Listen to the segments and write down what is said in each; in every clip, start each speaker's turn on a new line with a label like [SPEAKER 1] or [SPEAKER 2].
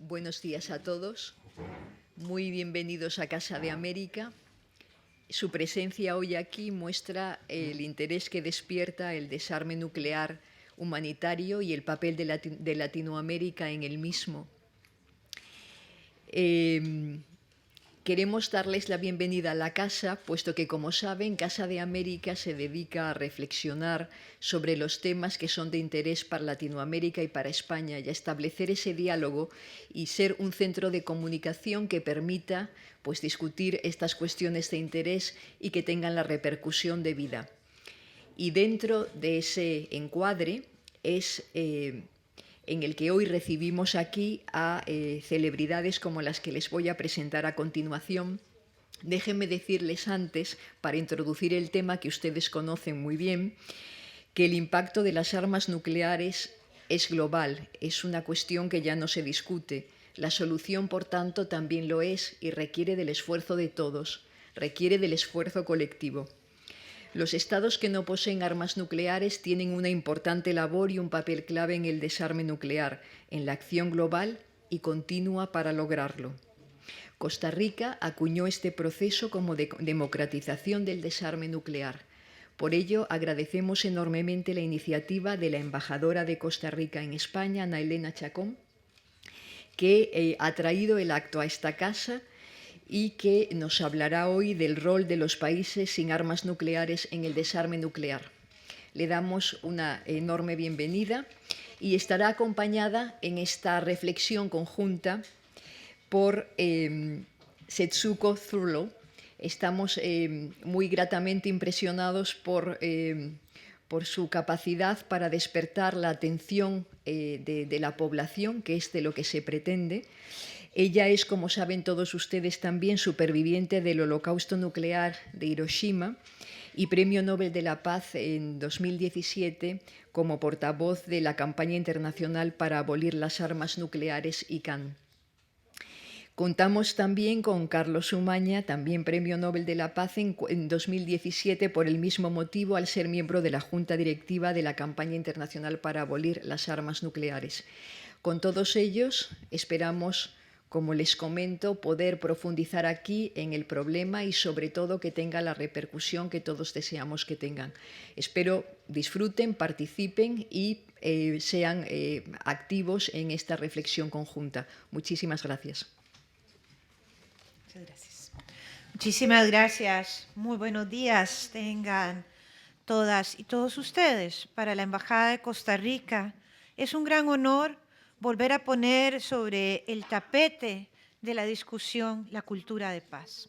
[SPEAKER 1] Buenos días a todos. Muy bienvenidos a Casa de América. Su presencia hoy aquí muestra el interés que despierta el desarme nuclear humanitario y el papel de Latinoamérica en el mismo. Queremos darles la bienvenida a la casa, puesto que, como saben, Casa de América se dedica a reflexionar sobre los temas que son de interés para Latinoamérica y para España y a establecer ese diálogo y ser un centro de comunicación que permita discutir estas cuestiones de interés y que tengan la repercusión debida. Y dentro de ese encuadre es en el que hoy recibimos aquí a celebridades como las que les voy a presentar a continuación. Déjenme decirles antes, para introducir el tema que ustedes conocen muy bien, que el impacto de las armas nucleares es global, es una cuestión que ya no se discute. La solución, por tanto, también lo es y requiere del esfuerzo de todos, requiere del esfuerzo colectivo. Los estados que no poseen armas nucleares tienen una importante labor y un papel clave en el desarme nuclear, en la acción global y continua para lograrlo. Costa Rica acuñó este proceso como democratización del desarme nuclear. Por ello, agradecemos enormemente la iniciativa de la embajadora de Costa Rica en España, Ana Elena Chacón, que ha traído el acto a esta casa y que nos hablará hoy del rol de los países sin armas nucleares en el desarme nuclear. Le damos una enorme bienvenida y estará acompañada en esta reflexión conjunta por Setsuko Thurlow. Estamos muy gratamente impresionados por su capacidad para despertar la atención de la población, que es de lo que se pretende. Ella es, como saben todos ustedes también, superviviente del holocausto nuclear de Hiroshima y Premio Nobel de la Paz en 2017 como portavoz de la campaña internacional para abolir las armas nucleares ICAN. Contamos también con Carlos Umaña, también Premio Nobel de la Paz en 2017 por el mismo motivo al ser miembro de la Junta Directiva de la campaña internacional para abolir las armas nucleares. Con todos ellos esperamos, como les comento, poder profundizar aquí en el problema y sobre todo que tenga la repercusión que todos deseamos que tengan. Espero disfruten, participen y sean activos en esta reflexión conjunta. Muchísimas gracias.
[SPEAKER 2] Muchas gracias. Muchísimas gracias. Muy buenos días tengan todas y todos ustedes. Para la Embajada de Costa Rica es un gran honor volver a poner sobre el tapete de la discusión la cultura de paz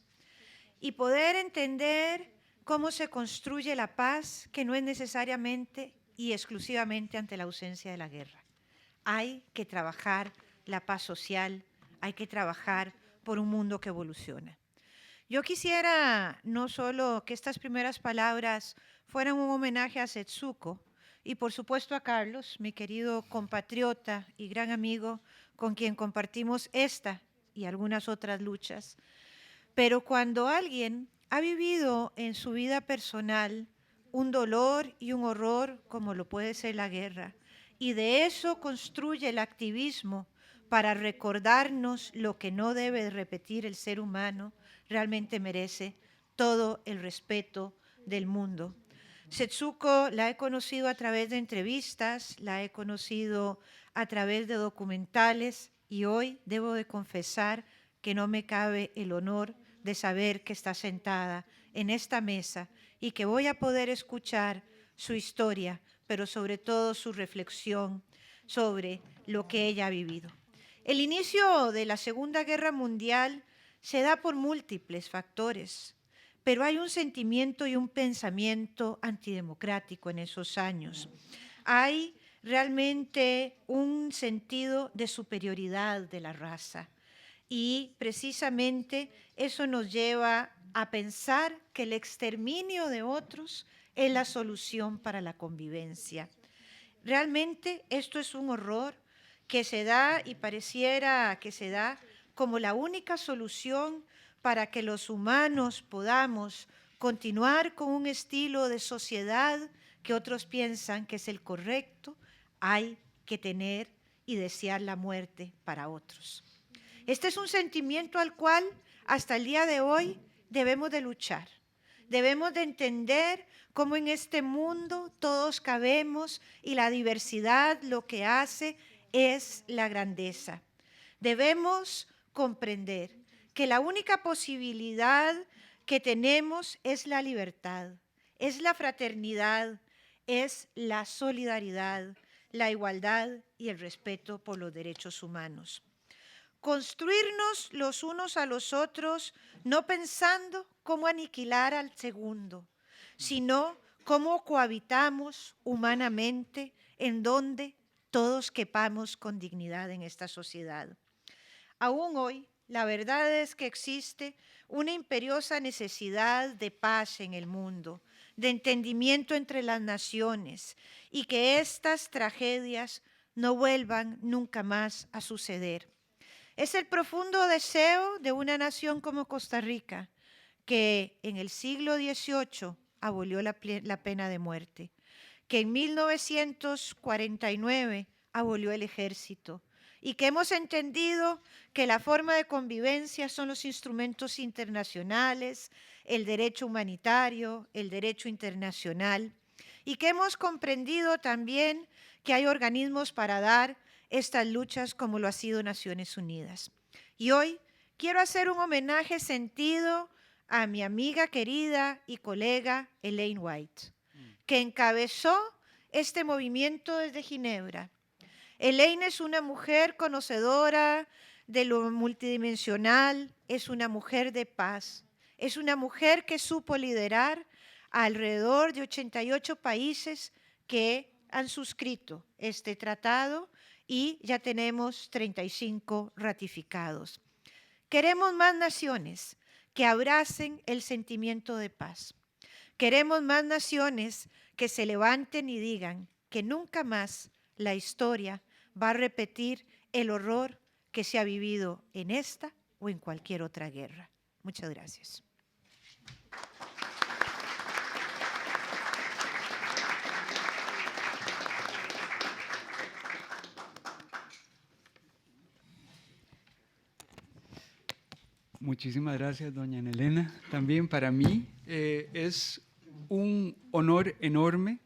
[SPEAKER 2] y poder entender cómo se construye la paz, que no es necesariamente y exclusivamente ante la ausencia de la guerra. Hay que trabajar la paz social, hay que trabajar por un mundo que evoluciona. Yo quisiera no solo que estas primeras palabras fueran un homenaje a Setsuko y por supuesto a Carlos, mi querido compatriota y gran amigo con quien compartimos esta y algunas otras luchas, pero cuando alguien ha vivido en su vida personal un dolor y un horror como lo puede ser la guerra, y de eso construye el activismo para recordarnos lo que no debe repetir el ser humano, realmente merece todo el respeto del mundo. Setsuko la he conocido a través de entrevistas, la he conocido a través de documentales y hoy debo de confesar que no me cabe el honor de saber que está sentada en esta mesa y que voy a poder escuchar su historia, pero sobre todo su reflexión sobre lo que ella ha vivido. El inicio de la Segunda Guerra Mundial se da por múltiples factores, pero hay un sentimiento y un pensamiento antidemocrático en esos años. Hay realmente un sentido de superioridad de la raza y precisamente eso nos lleva a pensar que el exterminio de otros es la solución para la convivencia. Realmente esto es un horror que se da y pareciera que se da como la única solución para que los humanos podamos continuar con un estilo de sociedad que otros piensan que es el correcto. Hay que tener y desear la muerte para otros. Este es un sentimiento al cual hasta el día de hoy debemos de luchar. Debemos de entender cómo en este mundo todos cabemos y la diversidad lo que hace es la grandeza. Debemos comprender que la única posibilidad que tenemos es la libertad, es la fraternidad, es la solidaridad, la igualdad y el respeto por los derechos humanos. Construirnos los unos a los otros, no pensando cómo aniquilar al segundo, sino cómo cohabitamos humanamente en donde todos quepamos con dignidad en esta sociedad. Aún hoy, la verdad es que existe una imperiosa necesidad de paz en el mundo, de entendimiento entre las naciones y que estas tragedias no vuelvan nunca más a suceder. Es el profundo deseo de una nación como Costa Rica, que en el siglo XVIII abolió la pena de muerte, que en 1949 abolió el ejército y que hemos entendido que la forma de convivencia son los instrumentos internacionales, el derecho humanitario, el derecho internacional, y que hemos comprendido también que hay organismos para dar estas luchas como lo ha sido Naciones Unidas. Y hoy quiero hacer un homenaje sentido a mi amiga querida y colega Elaine White, que encabezó este movimiento desde Ginebra. Elaine es una mujer conocedora de lo multidimensional, es una mujer de paz, es una mujer que supo liderar a alrededor de 88 países que han suscrito este tratado y ya tenemos 35 ratificados. Queremos más naciones que abracen el sentimiento de paz. Queremos más naciones que se levanten y digan que nunca más la historia va a repetir el horror que se ha vivido en esta o en cualquier otra guerra. Muchas gracias.
[SPEAKER 3] Muchísimas gracias, doña Ana Elena. También para mí es un honor enorme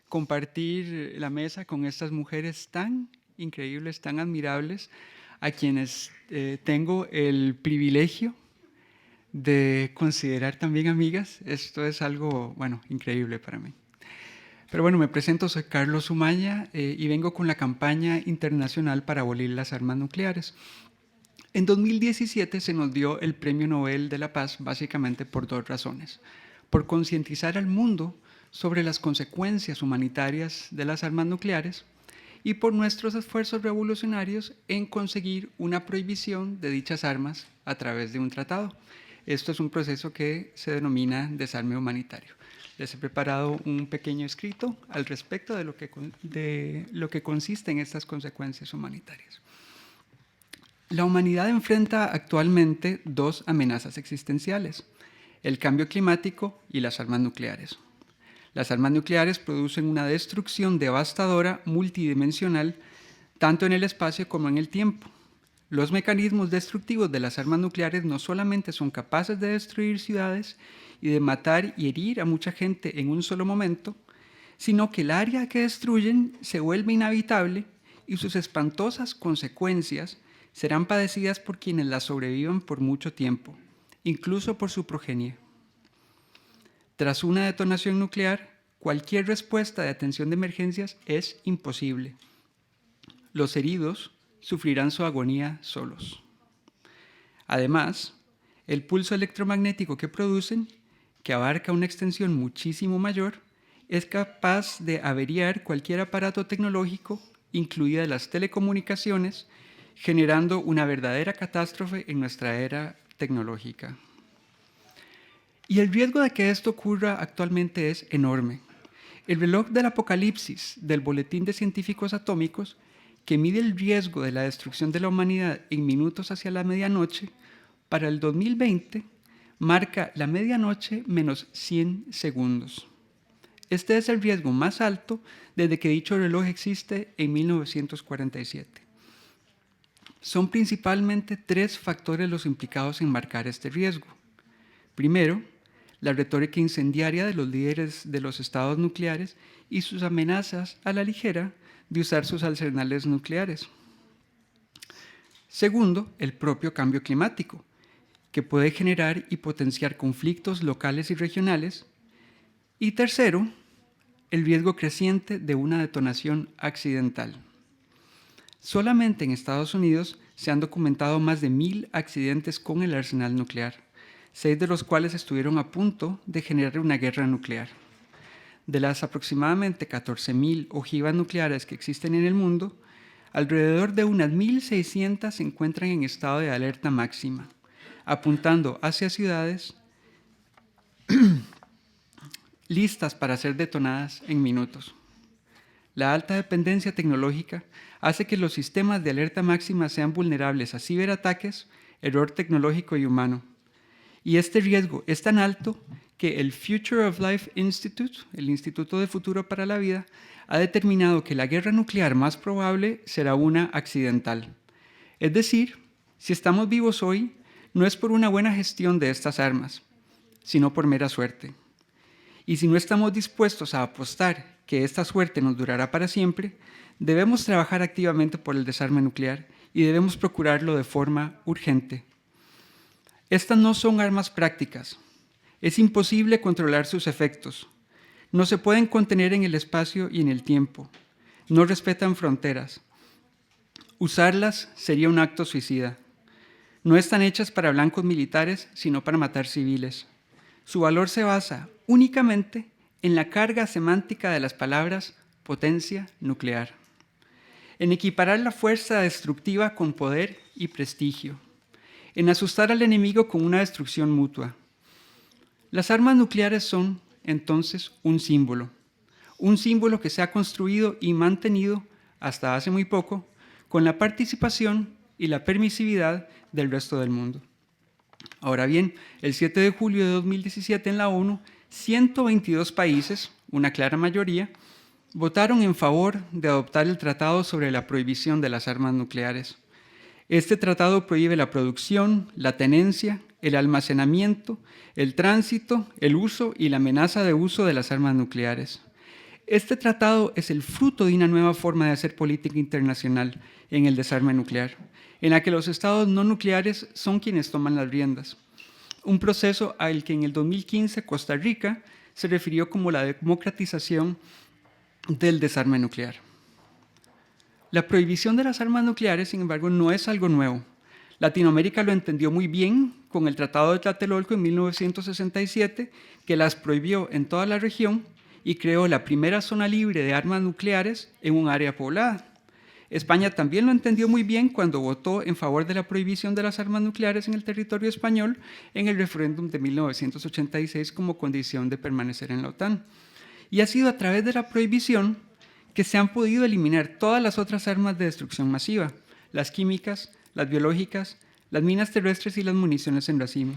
[SPEAKER 3] compartir la mesa con estas mujeres tan increíbles, tan admirables, a quienes tengo el privilegio de considerar también amigas. Esto es algo, bueno, increíble para mí. Pero bueno, me presento, soy Carlos Umaña y vengo con la campaña internacional para abolir las armas nucleares. En 2017 se nos dio el Premio Nobel de la Paz básicamente por dos razones. Por concientizar al mundo sobre las consecuencias humanitarias de las armas nucleares y por nuestros esfuerzos revolucionarios en conseguir una prohibición de dichas armas a través de un tratado. Esto es un proceso que se denomina desarme humanitario. Les he preparado un pequeño escrito al respecto de lo que consiste en estas consecuencias humanitarias. La humanidad enfrenta actualmente dos amenazas existenciales: el cambio climático y las armas nucleares. Las armas nucleares producen una destrucción devastadora multidimensional, tanto en el espacio como en el tiempo. Los mecanismos destructivos de las armas nucleares no solamente son capaces de destruir ciudades y de matar y herir a mucha gente en un solo momento, sino que el área que destruyen se vuelve inhabitable y sus espantosas consecuencias serán padecidas por quienes las sobrevivan por mucho tiempo, incluso por su progenie. Tras una detonación nuclear, cualquier respuesta de atención de emergencias es imposible. Los heridos sufrirán su agonía solos. Además, el pulso electromagnético que producen, que abarca una extensión muchísimo mayor, es capaz de averiar cualquier aparato tecnológico, incluidas las telecomunicaciones, generando una verdadera catástrofe en nuestra era tecnológica. Y el riesgo de que esto ocurra actualmente es enorme. El reloj del apocalipsis del Boletín de Científicos Atómicos, que mide el riesgo de la destrucción de la humanidad en minutos hacia la medianoche, para el 2020 marca la medianoche menos 100 segundos. Este es el riesgo más alto desde que dicho reloj existe en 1947. Son principalmente 3 factores los implicados en marcar este riesgo. Primero, la retórica incendiaria de los líderes de los estados nucleares y sus amenazas a la ligera de usar sus arsenales nucleares. Segundo, el propio cambio climático, que puede generar y potenciar conflictos locales y regionales. Y tercero, el riesgo creciente de una detonación accidental. Solamente en Estados Unidos se han documentado más de 1000 accidentes con el arsenal nuclear, 6 de los cuales estuvieron a punto de generar una guerra nuclear. De las aproximadamente 14.000 ojivas nucleares que existen en el mundo, alrededor de unas 1.600 se encuentran en estado de alerta máxima, apuntando hacia ciudades listas para ser detonadas en minutos. La alta dependencia tecnológica hace que los sistemas de alerta máxima sean vulnerables a ciberataques, error tecnológico y humano. Y este riesgo es tan alto que el Future of Life Institute, el Instituto de Futuro para la Vida, ha determinado que la guerra nuclear más probable será una accidental. Es decir, si estamos vivos hoy, no es por una buena gestión de estas armas, sino por mera suerte. Y si no estamos dispuestos a apostar que esta suerte nos durará para siempre, debemos trabajar activamente por el desarme nuclear y debemos procurarlo de forma urgente. Estas no son armas prácticas. Es imposible controlar sus efectos. No se pueden contener en el espacio y en el tiempo. No respetan fronteras. Usarlas sería un acto suicida. No están hechas para blancos militares, sino para matar civiles. Su valor se basa únicamente en la carga semántica de las palabras potencia nuclear, en equiparar la fuerza destructiva con poder y prestigio, en asustar al enemigo con una destrucción mutua. Las armas nucleares son, entonces, un símbolo que se ha construido y mantenido hasta hace muy poco con la participación y la permisividad del resto del mundo. Ahora bien, el 7 de julio de 2017 en la ONU, 122 países, una clara mayoría, votaron en favor de adoptar el Tratado sobre la Prohibición de las Armas Nucleares. Este tratado prohíbe la producción, la tenencia, el almacenamiento, el tránsito, el uso y la amenaza de uso de las armas nucleares. Este tratado es el fruto de una nueva forma de hacer política internacional en el desarme nuclear, en la que los estados no nucleares son quienes toman las riendas. Un proceso al que en el 2015 Costa Rica se refirió como la democratización del desarme nuclear. La prohibición de las armas nucleares, sin embargo, no es algo nuevo. Latinoamérica lo entendió muy bien con el Tratado de Tlatelolco en 1967, que las prohibió en toda la región y creó la primera zona libre de armas nucleares en un área poblada. España también lo entendió muy bien cuando votó en favor de la prohibición de las armas nucleares en el territorio español en el referéndum de 1986 como condición de permanecer en la OTAN. Y ha sido a través de la prohibición que se han podido eliminar todas las otras armas de destrucción masiva, las químicas, las biológicas, las minas terrestres y las municiones en racimo.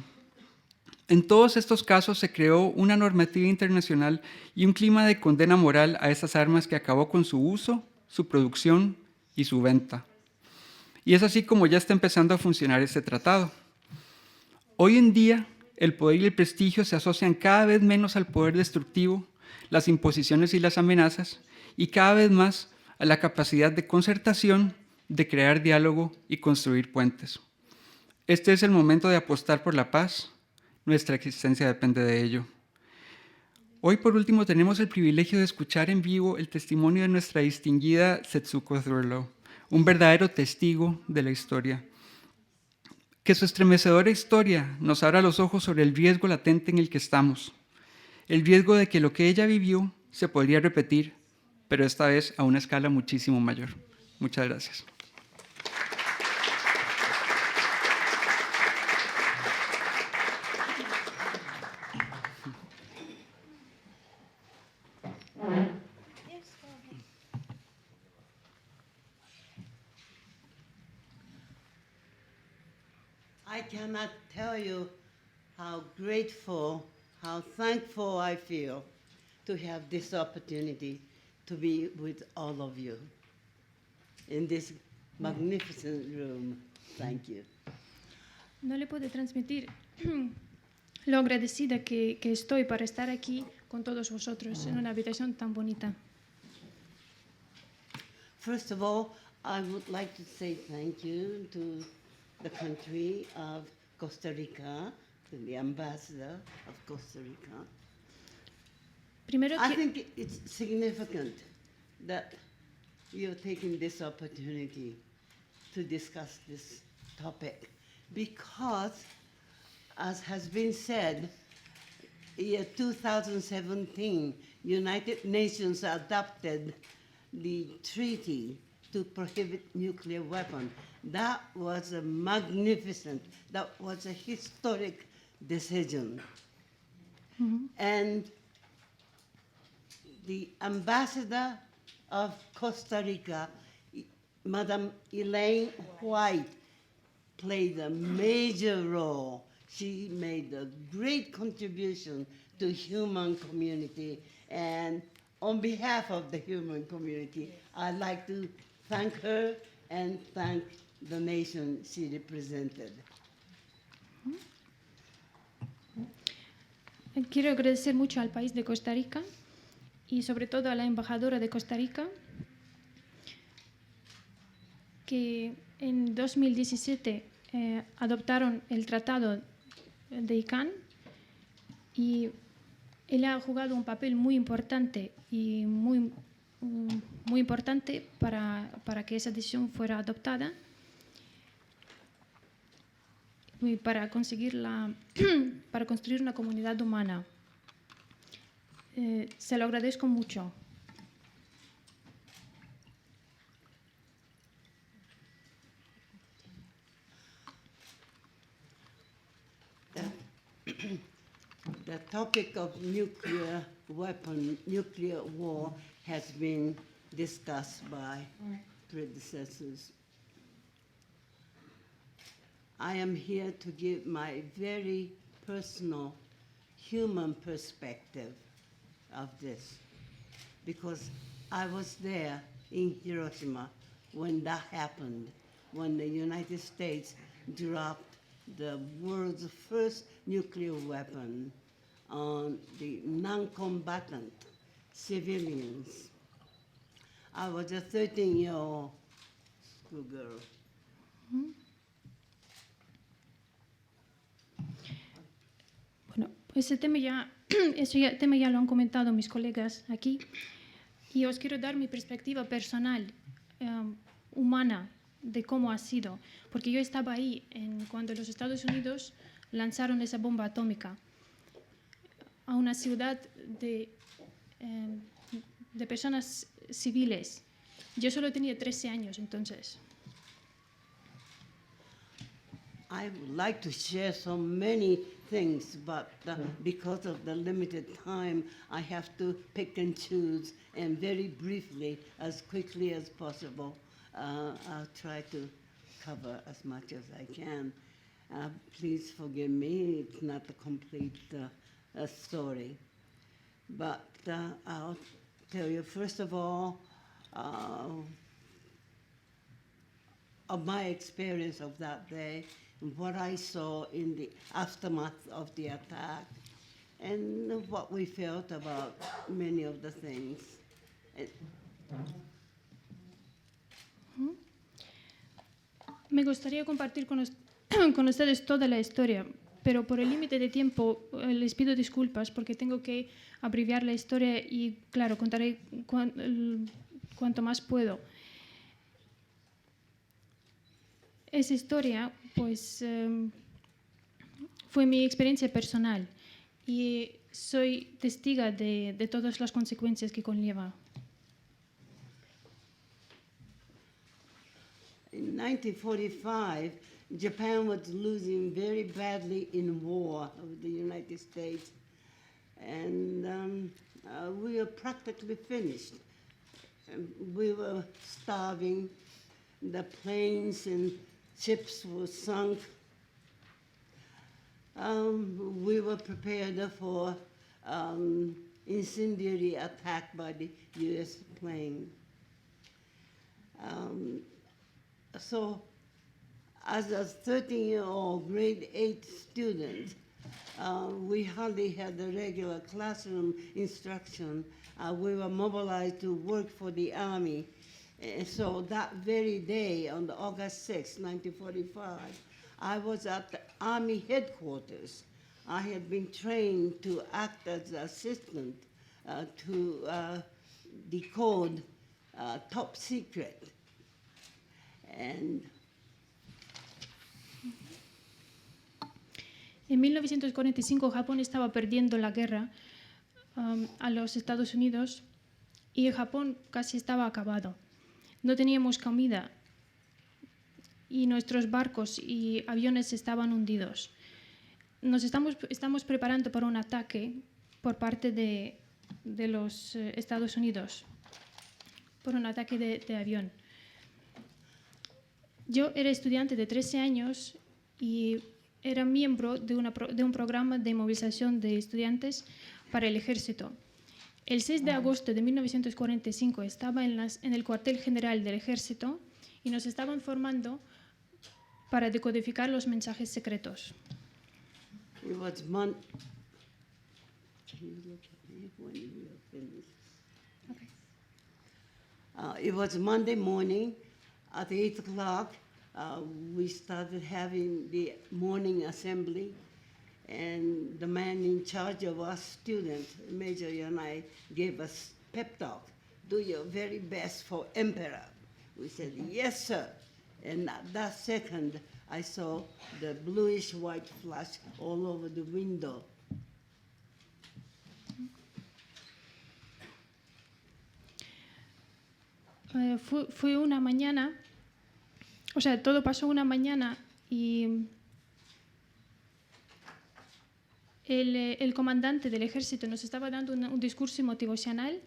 [SPEAKER 3] En todos estos casos se creó una normativa internacional y un clima de condena moral a estas armas que acabó con su uso, su producción y su venta. Y es así como ya está empezando a funcionar este tratado. Hoy en día, el poder y el prestigio se asocian cada vez menos al poder destructivo, las imposiciones y las amenazas, y cada vez más a la capacidad de concertación, de crear diálogo y construir puentes. Este es el momento de apostar por la paz. Nuestra existencia depende de ello. Hoy, por último, tenemos el privilegio de escuchar en vivo el testimonio de nuestra distinguida Setsuko Thurlow, un verdadero testigo de la historia. Que su estremecedora historia nos abra los ojos sobre el riesgo latente en el que estamos, el riesgo de que lo que ella vivió se podría repetir, pero esta vez a una escala muchísimo mayor. Muchas gracias.
[SPEAKER 4] I cannot tell you how grateful, how thankful I feel to have this opportunity to be with all of you in this magnificent room. Thank you.
[SPEAKER 5] No le puedo transmitir lo agradecida que estoy para estar aquí con todos vosotros en una habitación tan bonita.
[SPEAKER 4] First of all, I would like to say thank you to the country of Costa Rica, to the ambassador of Costa Rica.
[SPEAKER 5] Primero
[SPEAKER 4] I think it's significant that you're taking this opportunity to discuss this topic because, as has been said, year 2017, United Nations adopted the treaty to prohibit nuclear weapons. That was a magnificent, that was a historic decision. And the ambassador of Costa Rica, Madam Elaine White, played a major role. She made a great contribution to human community, and on behalf of the human community, I'd like to thank her and thank the nation she represented.
[SPEAKER 5] Quiero agradecer mucho al país de Costa Rica y sobre todo a la embajadora de Costa Rica, que en 2017 adoptaron el Tratado de ICANN y ella ha jugado un papel muy importante y muy importante para que esa decisión fuera adoptada y para para construir una comunidad humana. Se lo agradezco mucho.
[SPEAKER 4] The topic of nuclear war has been discussed by predecessors. I am here to give my very personal human perspective of this, because I was there in Hiroshima when that happened, when the United States dropped the world's first nuclear weapon on the non-combatant civilians. I was a 13-year-old schoolgirl.
[SPEAKER 5] Bueno, ese tema ya lo han comentado mis colegas aquí y os quiero dar mi perspectiva personal, humana, de cómo ha sido, porque yo estaba ahí cuando los Estados Unidos lanzaron esa bomba atómica a una ciudad de personas civiles. Yo solo tenía 13 años entonces.
[SPEAKER 4] I would like to share so many things, but because of the limited time, I have to pick and choose, and very briefly, as quickly as possible, I'll try to cover as much as I can. Please forgive me, it's not a complete story. But I'll tell you, first of all, of my experience of that day, what I saw in the aftermath of the attack, and what we felt about many of the things.
[SPEAKER 5] Me gustaría compartir con ustedes toda la historia, pero por el límite de tiempo les pido disculpas porque tengo que abreviar la historia y, claro, contaré cuanto más puedo. Esa historia, pues, fue mi experiencia personal y soy testiga de todas las consecuencias que conlleva.
[SPEAKER 4] In 1945, Japan was losing very badly in war with the United States, and we were practically finished. We were starving. The planes and ships were sunk. We were prepared for incendiary attack by the U.S. plane. So as a 13-year-old grade 8 student, we hardly had the regular classroom instruction. We were mobilized to work for the Army. And so that very day, on the August 6, 1945, I was at the Army headquarters. I had been trained to act as an assistant to decode top secret. And
[SPEAKER 5] En 1945 Japón estaba perdiendo la guerra a los Estados Unidos y Japón casi estaba acabado. No teníamos comida y nuestros barcos y aviones estaban hundidos. Nos estamos preparando para un ataque por parte de los Estados Unidos, por un ataque de avión. Yo era estudiante de 13 años y era miembro de un programa de movilización de estudiantes para el ejército. El 6 de agosto de 1945 estaba en el cuartel general del ejército y nos estaban formando para decodificar los mensajes secretos.
[SPEAKER 4] it was Can you look at me when you are finished?
[SPEAKER 5] Okay.
[SPEAKER 4] It was Monday morning at 8 o'clock. We started having the morning assembly, and the man in charge of us students, Major Yanai, gave us pep talk. Do your very best for Emperor. We said, yes, sir. And at that second, I saw the bluish-white flash all over the window.
[SPEAKER 5] Fue una mañana, o sea, todo pasó una mañana y el comandante del ejército nos estaba dando un discurso motivacional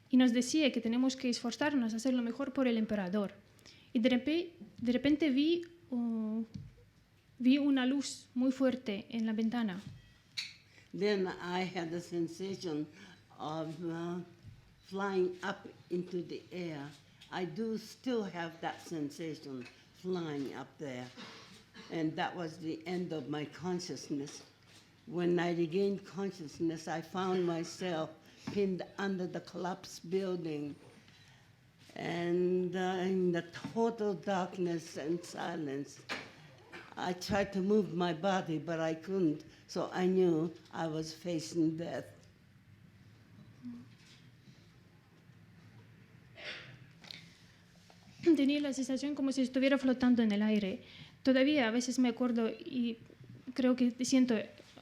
[SPEAKER 5] y nos decía que tenemos que esforzarnos a hacer lo mejor por el emperador. Y de repente vi una luz muy fuerte en la ventana.
[SPEAKER 4] Then I had the sensation of flying up into the air. I do still have that sensation, flying up there. And that was the end of my consciousness. When I regained consciousness, I found myself pinned under the collapsed building. And in the total darkness and silence, I tried to move my body, but I couldn't. So I knew I was facing death.
[SPEAKER 5] Tenía la sensación como si estuviera flotando en el aire. Todavía a veces me acuerdo y creo que siento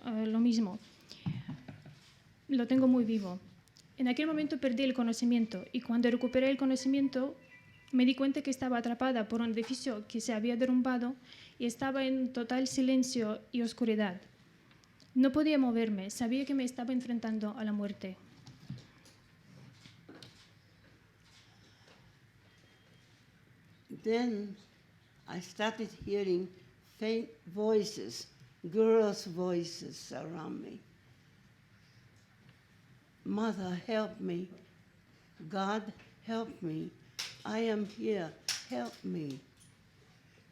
[SPEAKER 5] lo mismo. Lo tengo muy vivo. En aquel momento perdí el conocimiento y cuando recuperé el conocimiento me di cuenta que estaba atrapada por un edificio que se había derrumbado y estaba en total silencio y oscuridad. No podía moverme, sabía que me estaba enfrentando a la muerte.
[SPEAKER 4] Then I started hearing faint voices, girls' voices around me. Mother, help me. God, help me. I am here. Help me.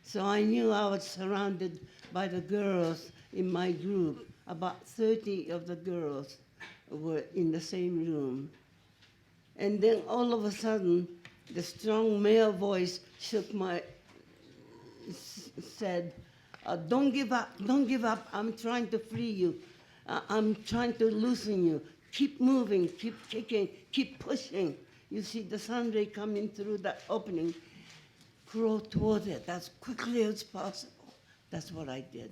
[SPEAKER 4] So I knew I was surrounded by the girls in my group. About 30 of the girls were in the same room. And then all of a sudden, the strong male voice said, don't give up, don't give up. I'm trying to free you. I'm trying to loosen you. Keep moving, keep kicking, keep pushing. You see the sun ray coming through that opening. Crawl toward it as quickly as possible. That's what I did.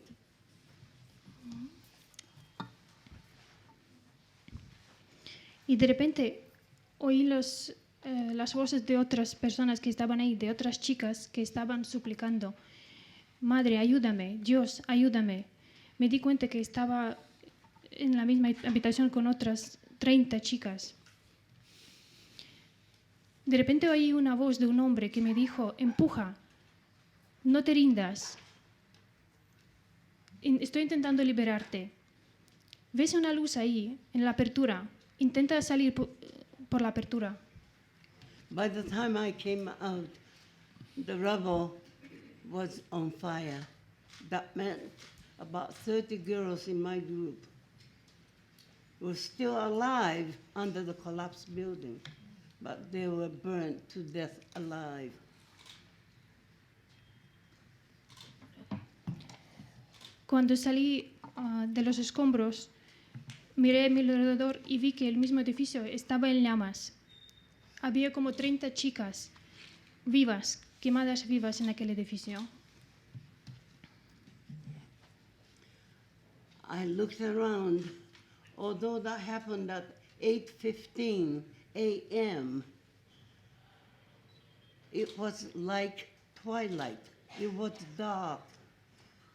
[SPEAKER 5] Y de repente oí las voces de otras personas que estaban ahí, de otras chicas que estaban suplicando, Madre, ayúdame, Dios, ayúdame. Me di cuenta que estaba en la misma habitación con otras 30 chicas. De repente oí una voz de un hombre que me dijo, empuja, no te rindas. Estoy intentando liberarte. ¿Ves una luz ahí, en la apertura? Intenta salir por la apertura.
[SPEAKER 4] By the time I came out, the rubble was on fire. That meant about 30 girls in my group were still alive under the collapsed building, but they were burnt to death alive.
[SPEAKER 5] Cuando salí de los escombros, miré a mi alrededor y vi que el mismo edificio estaba en llamas. Había como 30 chicas vivas, quemadas vivas en aquel edificio.
[SPEAKER 4] I looked around. Although that happened at 8:15 a.m., it was like twilight. It was dark,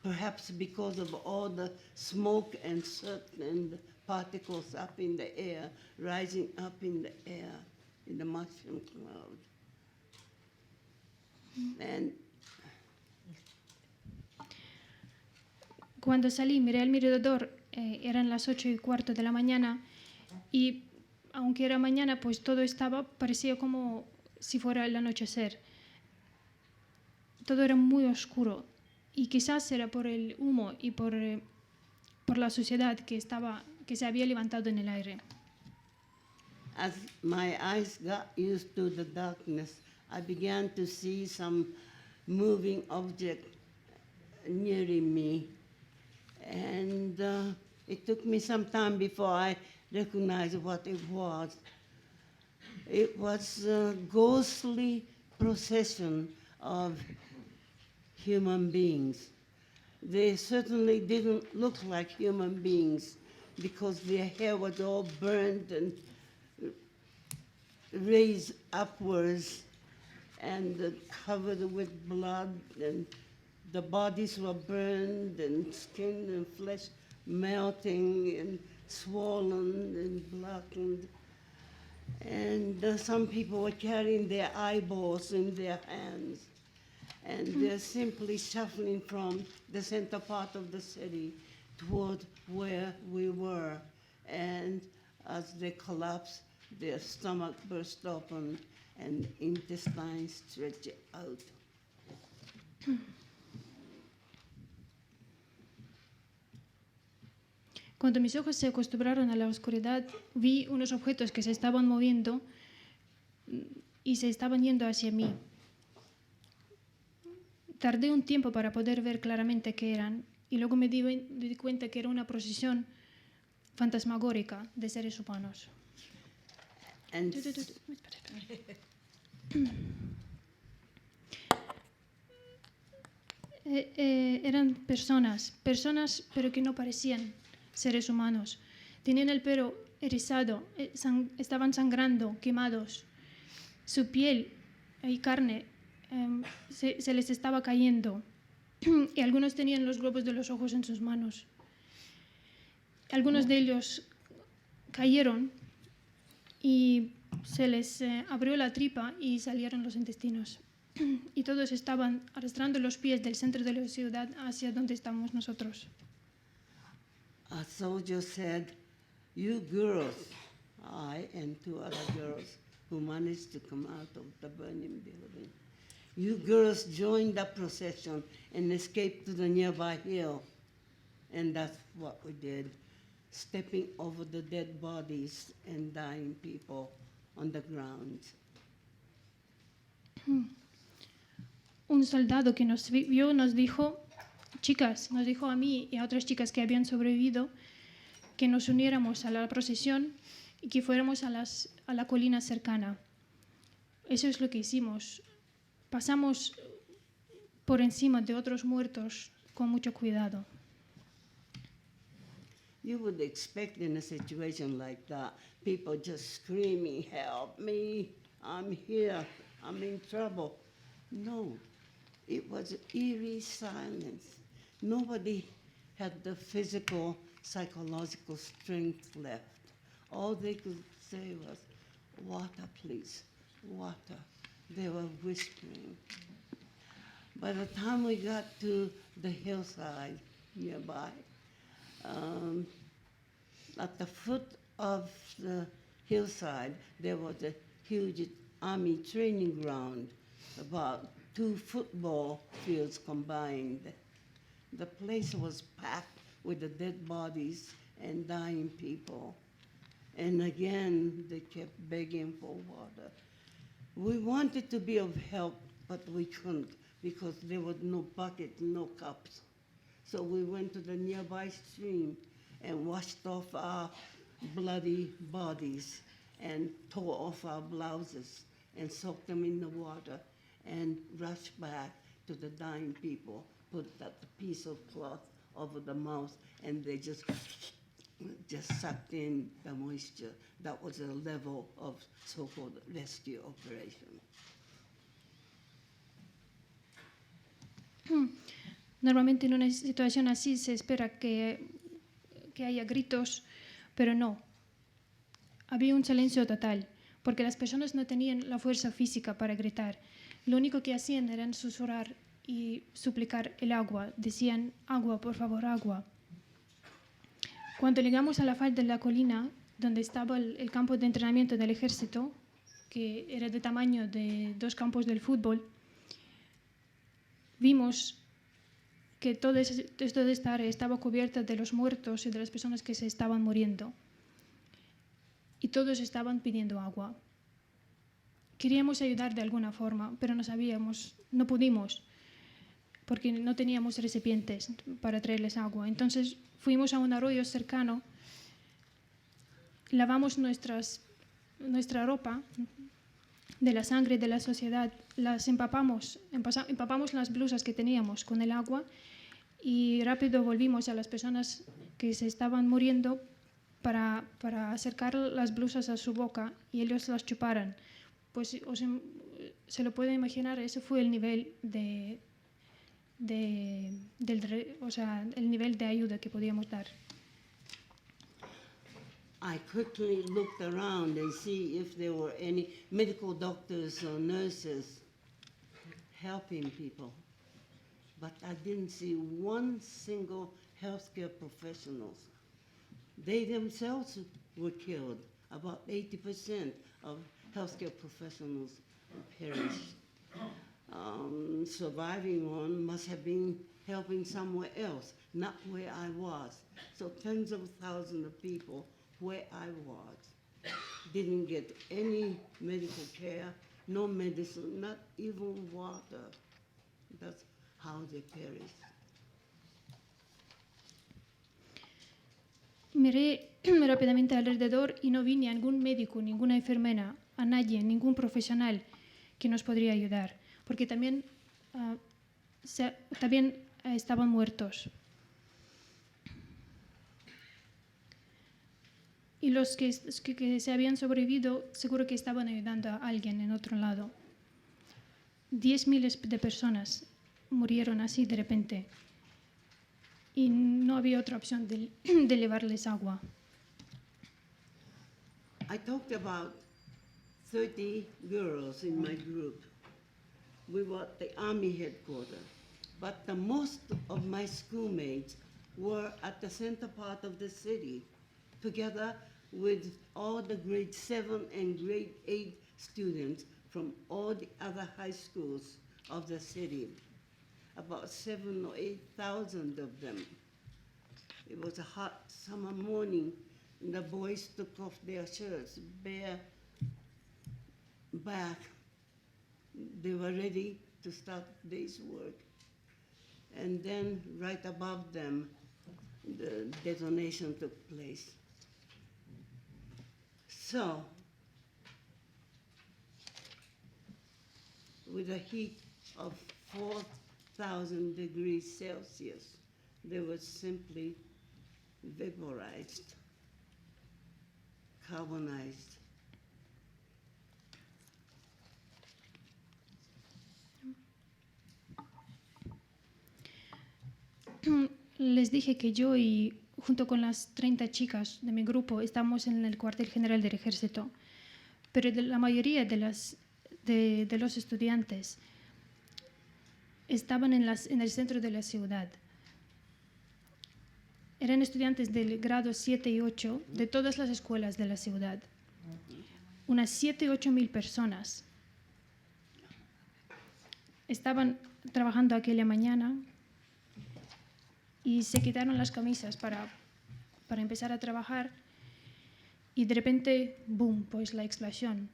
[SPEAKER 4] perhaps because of all the smoke and soot and particles up in the air, rising up in the air, in the mushroom cloud. And
[SPEAKER 5] Cuando salí, miré al mi alrededor, eran las 8:15 de la mañana y aunque era mañana, pues todo parecía como si fuera el anochecer. Todo era muy oscuro y quizás era por el humo y por la suciedad que se había levantado en el aire.
[SPEAKER 4] as my eyes got used to the darkness, I began to see some moving object nearing me. And it took me some time before I recognized what it was. It was a ghostly procession of human beings. They certainly didn't look like human beings because their hair was all burned and raised upwards and covered with blood, and the bodies were burned and skin and flesh melting and swollen and blackened. And some people were carrying their eyeballs in their hands. And they're simply shuffling from the center part of the city toward where we were. And as they collapsed, their stomach burst open and intestines stretched out.
[SPEAKER 5] Cuando mis ojos se acostumbraron a la oscuridad, vi unos objetos que se estaban moviendo y se estaban yendo hacia mí. Tardé un tiempo para poder ver claramente qué eran y luego me di cuenta que era una procesión fantasmagórica de seres humanos.
[SPEAKER 4] And
[SPEAKER 5] Eran personas pero que no parecían seres humanos. Tenían el pelo erizado, estaban sangrando, quemados. Su piel y carne se les estaba cayendo y algunos tenían los globos de los ojos en sus manos. Algunos de ellos cayeron y se les abrió la tripa y salieron los intestinos. Y todos estaban arrastrando los pies del centro de la ciudad hacia donde estamos nosotros.
[SPEAKER 4] a soldier said, "You girls," I and two other girls who managed to come out of the burning building, "you girls joined the procession and escaped to the nearby hill." And that's what we did, stepping over the dead bodies and dying people on the ground.
[SPEAKER 5] Un soldado que nos vio nos dijo, chicas, nos dijo a mí y a otras chicas que habían sobrevivido, que nos uniéramos a la procesión y que fuéramos a la colina cercana. Eso es lo que hicimos. Pasamos por encima de otros muertos con mucho cuidado.
[SPEAKER 4] You would expect in a situation like that, people just screaming, "Help me, I'm here, I'm in trouble." No, it was eerie silence. Nobody had the physical, psychological strength left. All they could say was, "Water, please, water." They were whispering. By the time we got to the hillside nearby, at the foot of the hillside, there was a huge army training ground, about 2 football fields combined. The place was packed with the dead bodies and dying people. And again, they kept begging for water. We wanted to be of help, but we couldn't because there was no bucket, no cups. So we went to the nearby stream and washed off our bloody bodies and tore off our blouses and soaked them in the water and rushed back to the dying people, put that piece of cloth over the mouth, and they just sucked in the moisture. That was a level of so-called rescue operation.
[SPEAKER 5] Normalmente en una situación así se espera que haya gritos, pero no. Había un silencio total, porque las personas no tenían la fuerza física para gritar. Lo único que hacían era susurrar y suplicar el agua. Decían, agua, por favor, agua. Cuando llegamos a la falda de la colina, donde estaba el campo de entrenamiento del ejército, que era de tamaño de 2 campos del fútbol, vimos que toda esta área estaba cubierta de los muertos y de las personas que se estaban muriendo. Y todos estaban pidiendo agua. Queríamos ayudar de alguna forma, pero no pudimos, porque no teníamos recipientes para traerles agua. Entonces fuimos a un arroyo cercano, lavamos nuestra ropa de la sangre de la sociedad, las empapamos las blusas que teníamos con el agua y rápido volvimos a las personas que se estaban muriendo para acercar las blusas a su boca y ellos las chuparan. Pues se lo pueden imaginar, ese fue el nivel el nivel de ayuda que podíamos dar.
[SPEAKER 4] I quickly looked around and see if there were any medical doctors or nurses helping people. But I didn't see one single healthcare professional. They themselves were killed. About 80% of healthcare professionals perished. Surviving one must have been helping somewhere else, not where I was. So tens of thousands of people where I was didn't get any medical care, no medicine, not even water. That's how they perished.
[SPEAKER 5] Miré rápidamente alrededor y no vi ni a ningún médico, ninguna enfermera, a nadie, ningún profesional que nos podría ayudar, porque también estaban muertos. Y los que se habían sobrevivido seguro que estaban ayudando a alguien en otro lado. 10,000 de personas murieron así de repente y no había otra opción de llevarles agua.
[SPEAKER 4] I talked about 30 girls in my group. We were at the Army headquarters, but the most of my schoolmates were at the center part of the city, together with all the grade 7 and grade 8 students from all the other high schools of the city. About 7,000 or 8,000 of them. It was a hot summer morning, and the boys took off their shirts, bare back. They were ready to start the day's work. And then right above them, the detonation took place. So, with a heat of 4,000 degrees Celsius, they were simply vaporized, carbonized.
[SPEAKER 5] Les dije que yo y junto con las 30 chicas de mi grupo estamos en el cuartel general del ejército, pero la mayoría de los estudiantes estaban en el centro de la ciudad. eran estudiantes del grado 7 y 8 de todas las escuelas de la ciudad. Unas 7 u 8 mil personas estaban trabajando aquella mañana y se quitaron las camisas para empezar a trabajar y de repente, boom, pues la explosión.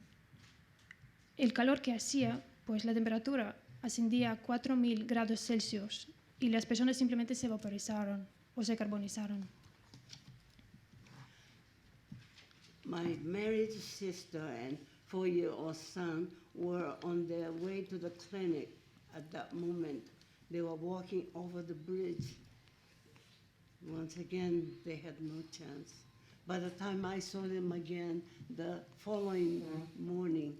[SPEAKER 5] El calor que hacía, pues la temperatura ascendía a 4.000 grados Celsius y las personas simplemente se vaporizaron o se carbonizaron.
[SPEAKER 4] My married sister and 4-year-old son were on their way to the clinic at that moment. They were walking over the bridge. Once again, they had no chance. By the time I saw them again the following morning,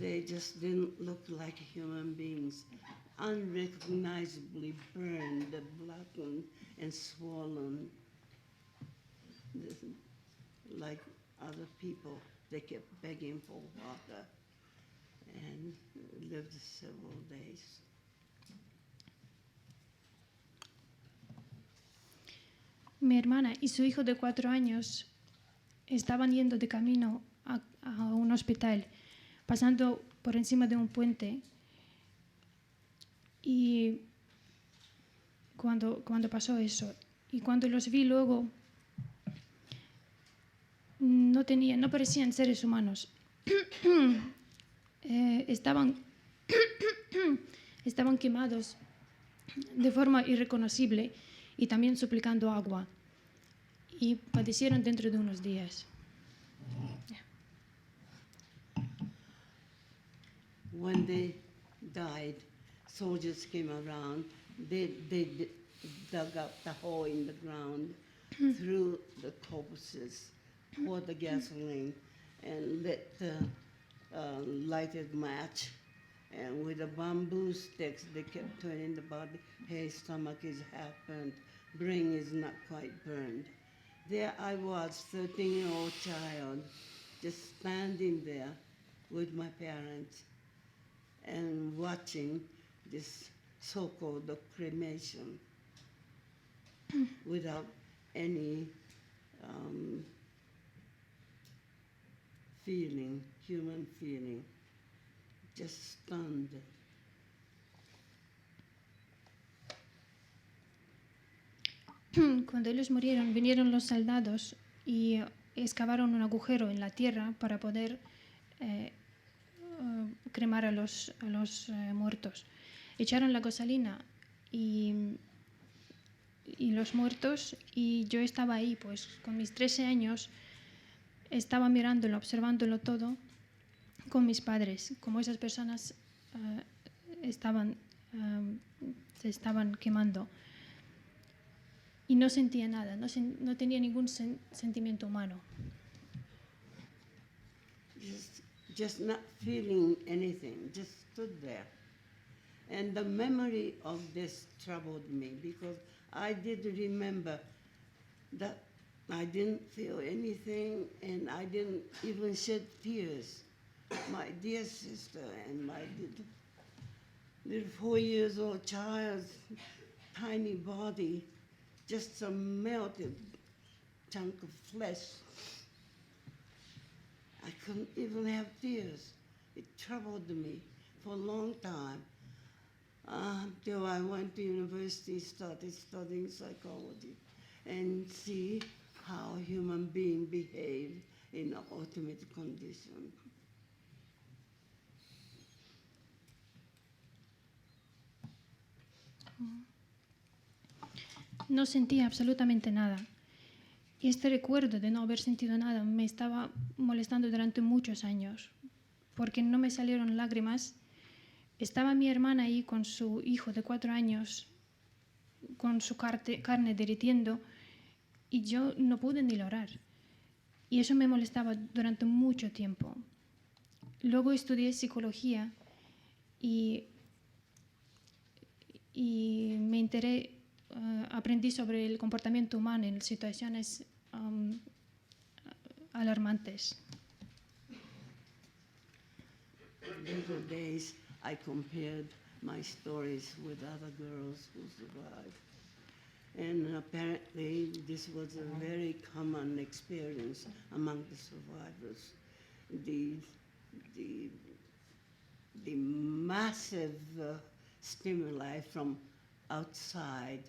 [SPEAKER 4] they just didn't look like human beings, unrecognizably burned, blackened, and swollen. Like other people, they kept begging for water and lived several days.
[SPEAKER 5] Mi hermana y su hijo de 4 años estaban yendo de camino a un hospital, pasando por encima de un puente. Y cuando pasó eso, y cuando los vi luego, no parecían seres humanos. Estaban quemados de forma irreconocible y también suplicando agua. Y padecieron dentro de unos días.
[SPEAKER 4] When they died, soldiers came around. They dug up the hole in the ground, threw the corpses, poured the gasoline, and lit the lighted match. And with the bamboo sticks, they kept turning the body. Hey, stomach is half burnt, brain is not quite burned. There I was, 13-year-old child, just standing there with my parents and watching this so-called cremation without any feeling, human feeling, just stunned.
[SPEAKER 5] Cuando ellos murieron, vinieron los soldados y excavaron un agujero en la tierra para poder cremar a los muertos. Echaron la gasolina y los muertos, y yo estaba ahí, pues con mis 13 años, estaba mirándolo, observándolo todo con mis padres, como esas personas se estaban quemando. Y no sentía nada, no tenía ningún sentimiento humano.
[SPEAKER 4] Just not feeling anything, just stood there. And the memory of this troubled me because I did remember that I didn't feel anything and I didn't even shed tears. My dear sister and my little 4-year-old child's tiny body, just a melted chunk of flesh. I couldn't even have tears. It troubled me for a long time until I went to university, started studying psychology and see how human beings behave in the ultimate condition.
[SPEAKER 5] No sentía absolutamente nada. Y este recuerdo de no haber sentido nada me estaba molestando durante muchos años, porque no me salieron lágrimas. Estaba mi hermana ahí con su hijo de 4 años, con su carne derritiendo, y yo no pude ni llorar. Y eso me molestaba durante mucho tiempo. Luego estudié psicología y me enteré, aprendí sobre el comportamiento humano en situaciones alarmantes.
[SPEAKER 4] Later days, I compared my stories with other girls who survived. And apparently this was a very common experience among the survivors. The, the, the massive stimuli from outside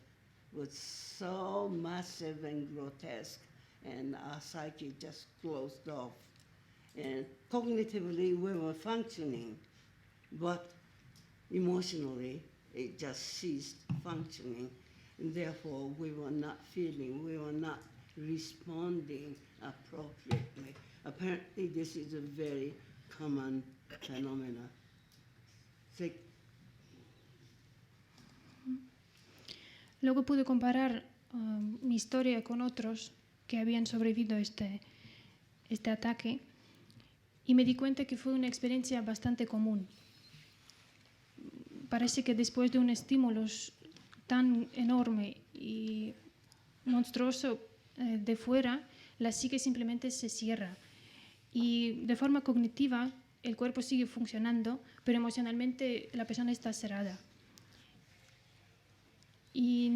[SPEAKER 4] was so massive and grotesque, and our psyche just closed off. And cognitively we were functioning, but emotionally it just ceased functioning. And therefore we were not feeling, we were not responding appropriately. Apparently this is a very common phenomena.
[SPEAKER 5] Luego pude comparar mi historia con otros que habían sobrevivido este ataque y me di cuenta que fue una experiencia bastante común. Parece que después de un estímulo tan enorme y monstruoso de fuera, la psique simplemente se cierra. Y de forma cognitiva, el cuerpo sigue funcionando, pero emocionalmente la persona está cerrada. Y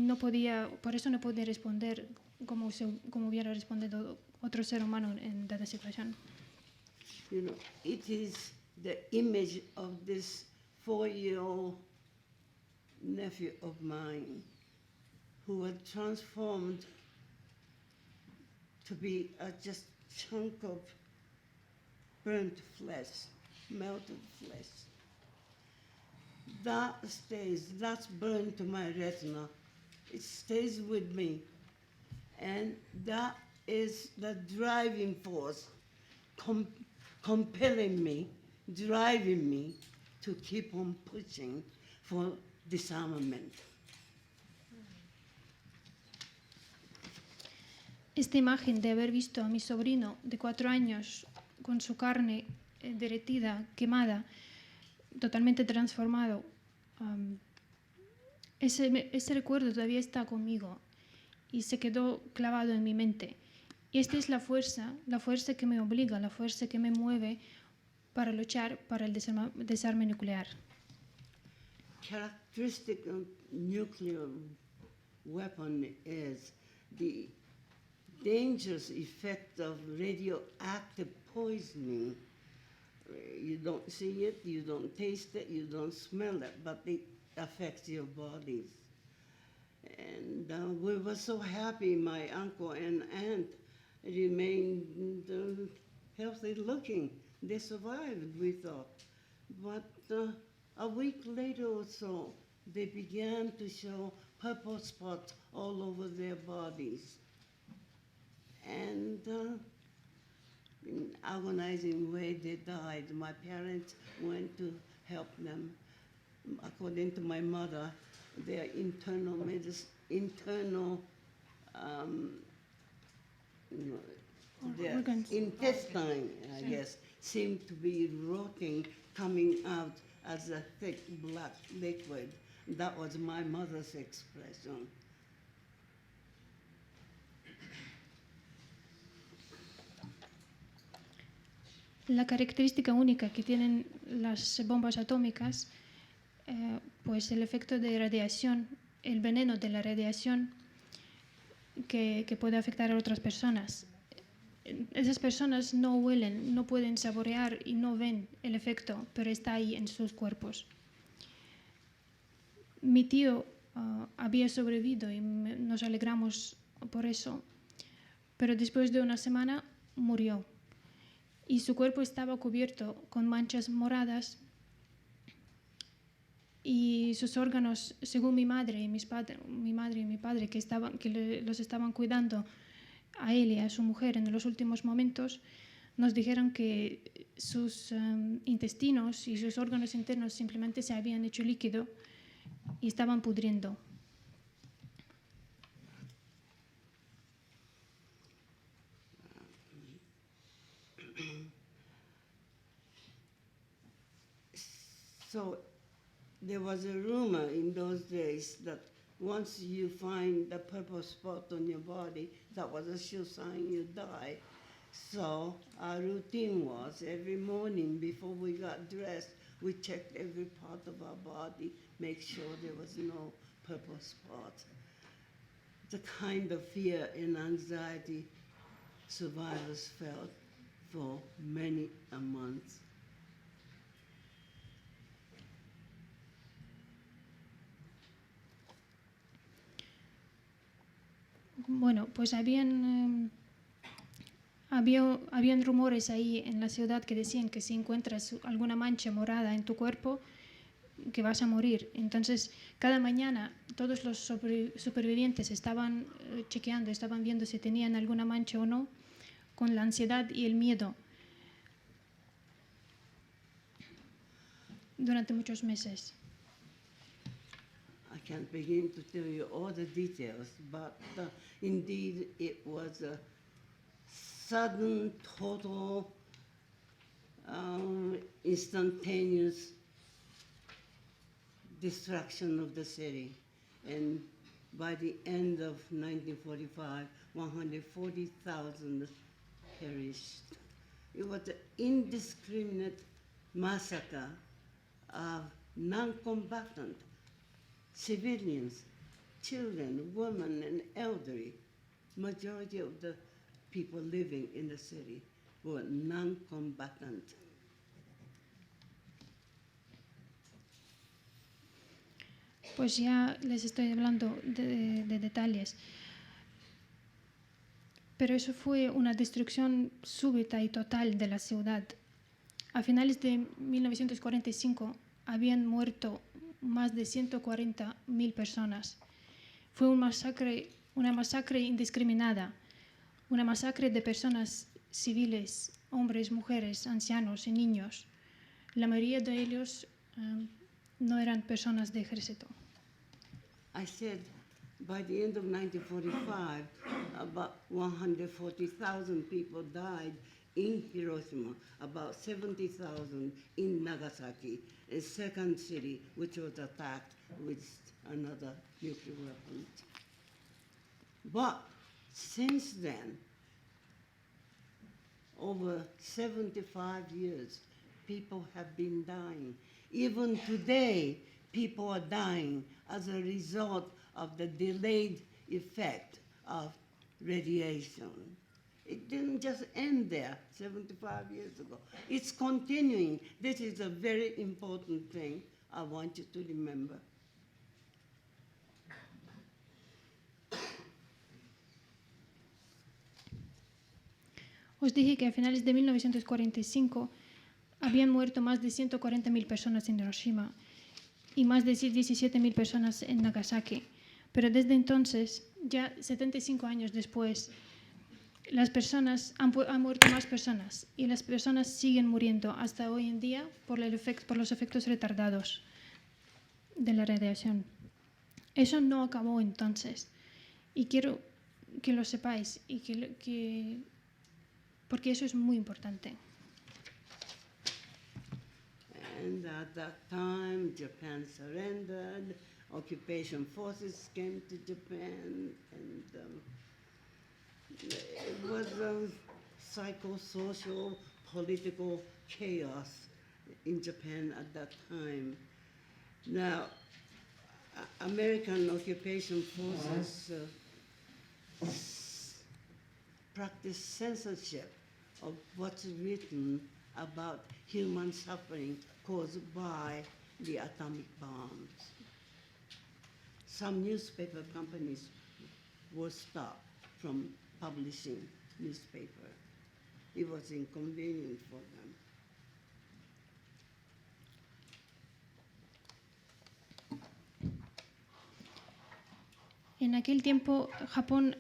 [SPEAKER 5] por eso no podía responder como hubiera respondido otro ser humano en dada situación.
[SPEAKER 4] You know, it is the image of this 4-year-old nephew of mine who had transformed to be a just chunk of burnt flesh, melted flesh. That stays, that's burned to my retina. It stays with me. And that is the driving force compelling me, driving me to keep on pushing for disarmament.
[SPEAKER 5] Esta imagen de haber visto a mi sobrino de 4 años con su carne derretida, quemada, totalmente transformado, ese recuerdo todavía está conmigo y se quedó clavado en mi mente. Y esta es la fuerza que me obliga, la fuerza que me mueve para luchar para el desarme nuclear.
[SPEAKER 4] Characteristic of nuclear weapon is the dangerous effect of radioactive poisoning. You don't see it, you don't taste it, you don't smell it, but it affects your bodies. And we were so happy my uncle and aunt remained healthy looking. They survived, we thought. But a week later or so, they began to show purple spots all over their bodies. And in agonizing way, they died. My parents went to help them. According to my mother, their internal their
[SPEAKER 5] Organs.
[SPEAKER 4] intestine, I guess, seemed to be rotting, coming out as a thick black liquid. That was my mother's expression.
[SPEAKER 5] La característica única que tienen las bombas atómicas, pues el efecto de radiación, el veneno de la radiación que puede afectar a otras personas. Esas personas no huelen, no pueden saborear y no ven el efecto, pero está ahí en sus cuerpos. Mi tío había sobrevivido y nos alegramos por eso, pero después de una semana murió. Y su cuerpo estaba cubierto con manchas moradas y sus órganos, según mi madre y mi padre que los estaban cuidando a él y a su mujer en los últimos momentos, nos dijeron que sus intestinos y sus órganos internos simplemente se habían hecho líquido y estaban pudriendo.
[SPEAKER 4] So there was a rumor in those days that once you find the purple spot on your body, that was a sure sign you die. So our routine was every morning before we got dressed, we checked every part of our body, make sure there was no purple spot. the kind of fear and anxiety survivors felt for many a month.
[SPEAKER 5] Bueno, pues habían rumores ahí en la ciudad que decían que si encuentras alguna mancha morada en tu cuerpo, que vas a morir. Entonces, cada mañana todos los supervivientes estaban chequeando, estaban viendo si tenían alguna mancha o no, con la ansiedad y el miedo durante muchos meses.
[SPEAKER 4] I can't begin to tell you all the details, but indeed it was a sudden, total, instantaneous destruction of the city. And by the end of 1945, 140,000 perished. It was an indiscriminate massacre of non-combatant civilians, children, women, and elderly. Majority of the people living in the city were non-combatant.
[SPEAKER 5] Pues ya les estoy hablando de detalles. Pero eso fue una destrucción súbita y total de la ciudad. A finales de 1945 habían muerto más de 140.000 personas. Fue una masacre indiscriminada, una masacre de personas civiles, hombres, mujeres, ancianos y niños. La mayoría de ellos no eran personas de ejército.
[SPEAKER 4] I said by the end of 1945, about 140,000 people died in Hiroshima, about 70,000 in Nagasaki, a second city which was attacked with another nuclear weapon. But since then, over 75 years, people have been dying. Even today, people are dying as a result of the delayed effect of radiation. It didn't just end there 75 years ago. It's continuing. This is a very important thing I want you to remember.
[SPEAKER 5] Os dije que a finales de 1945 habían muerto más de 140.000 personas en Hiroshima y más de 17.000 personas en Nagasaki. Pero desde entonces, ya 75 años después, han muerto más personas y las personas siguen muriendo hasta hoy en día por los efectos retardados de la radiación. Eso no acabó entonces y quiero que lo sepáis y porque eso es muy importante.
[SPEAKER 4] And at that time, Japan surrendered. Occupation forces came to Japan, and it was a psychosocial, political chaos in Japan at that time. Now, American occupation forces practice censorship of what's written about human suffering caused by the atomic bombs. Some newspaper companies were stopped from publishing newspaper. It was inconvenient for them.
[SPEAKER 5] En aquel tiempo, Japón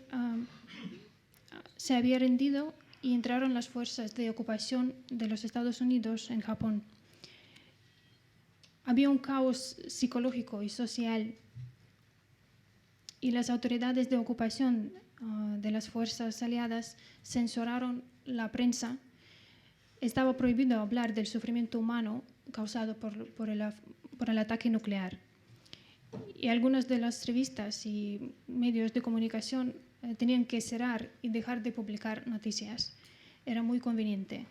[SPEAKER 5] se había rendido y entraron las fuerzas de ocupación de los Estados Unidos en Japón. Había un caos psicológico y social y las autoridades de ocupación de las fuerzas aliadas censuraron la prensa. Estaba prohibido hablar del sufrimiento humano causado por el ataque nuclear. Y algunas de las revistas y medios de comunicación tenían que cerrar y dejar de publicar noticias. Era muy conveniente.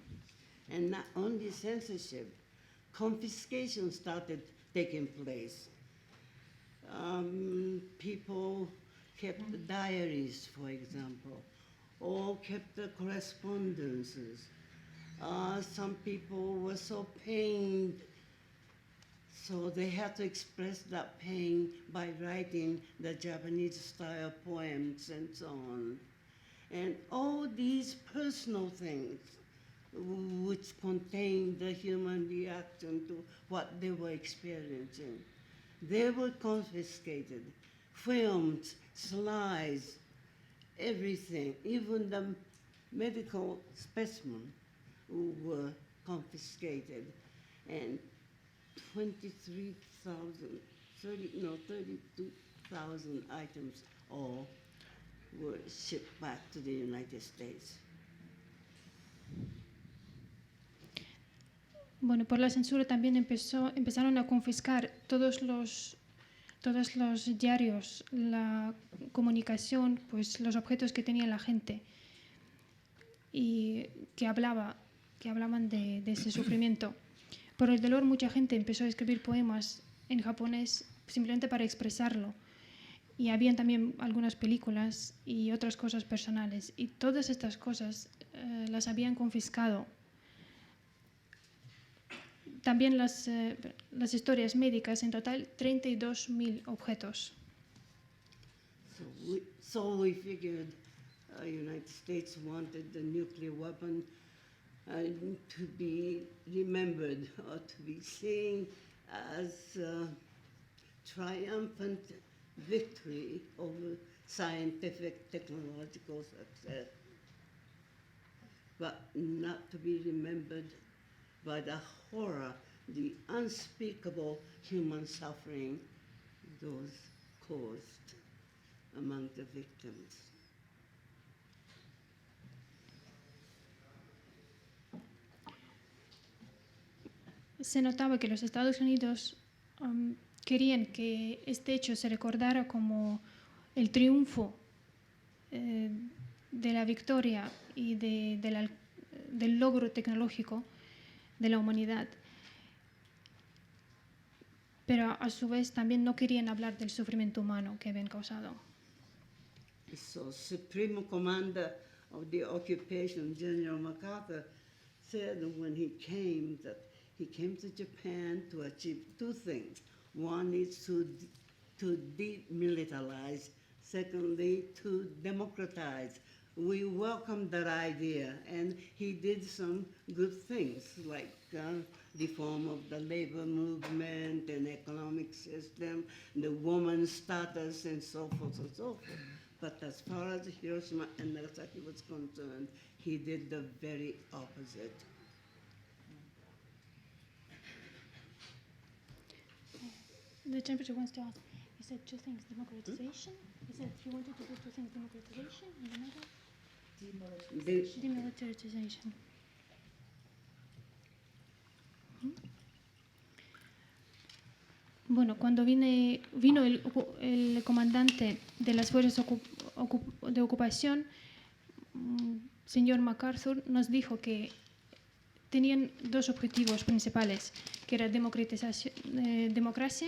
[SPEAKER 4] And not only censorship, confiscation started taking place. People kept the diaries, for example, or kept the correspondences. Some people were so pained, so they had to express that pain by writing the Japanese-style poems and so on. And all these personal things which contain the human reaction to what they were experiencing, they were confiscated. Films, slides, everything, even the medical specimen were confiscated. And 32,000 items all were shipped back to the United States.
[SPEAKER 5] Bueno, por la censura también empezaron a confiscar todos los diarios, la comunicación, pues los objetos que tenía la gente y que hablaban de ese sufrimiento. Por el dolor mucha gente empezó a escribir poemas en japonés simplemente para expresarlo. Y habían también algunas películas y otras cosas personales. Y todas estas cosas las habían confiscado. También las historias médicas, en total 32.000 objetos.
[SPEAKER 4] So we figured United States wanted the nuclear weapon to be remembered or to be seen as a triumphant victory over scientific, technological success, but not to be remembered by the horror, the unspeakable human suffering those caused among the victims.
[SPEAKER 5] Se notaba que los Estados Unidos querían que este hecho se recordara como el triunfo de la victoria y del logro tecnológico de la humanidad. Pero a su vez también no querían hablar del sufrimiento humano que habían causado.
[SPEAKER 4] So, Supreme Commander of the occupation, General MacArthur, said when he came that he came to Japan to achieve two things. One is to demilitarize, secondly, to democratize. We welcomed that idea, and he did some good things, like reform of the labor movement and economic system, the woman's status, and so forth and so forth. But as far as Hiroshima and Nagasaki was concerned, he did the very opposite.
[SPEAKER 5] The temperature wants to ask, he said two things, democratization. He said he wanted to do two things, democratization and another demilitarization. Bueno, cuando vino el comandante de las fuerzas de ocupación, señor MacArthur, nos dijo que tenían dos objetivos principales, que era democracia,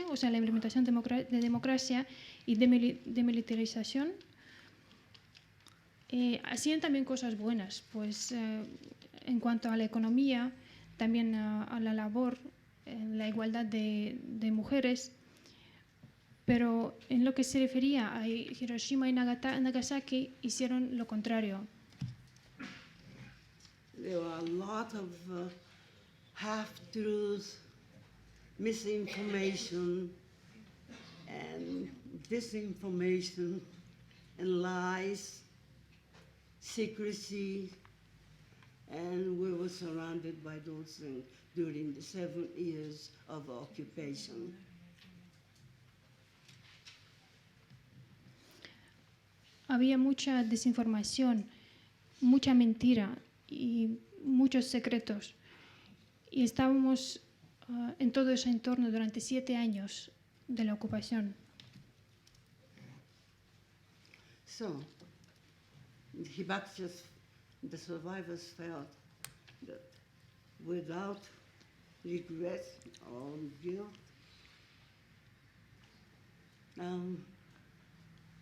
[SPEAKER 5] o sea, la implementación de democracia y demilitarización. Hacían también cosas buenas, pues en cuanto a la economía, también a la labor, la igualdad de mujeres, pero en lo que se refería a Hiroshima y Nagasaki hicieron lo contrario.
[SPEAKER 4] There were a lot of half-truths, misinformation, and disinformation, and lies, secrecy, and we were surrounded by those things during the 7 years of occupation.
[SPEAKER 5] Había mucha desinformación, mucha mentira y muchos secretos. Y estábamos en todo ese entorno durante 7 años de la ocupación.
[SPEAKER 4] So, Hibakusha, the survivors felt that without regret or guilt,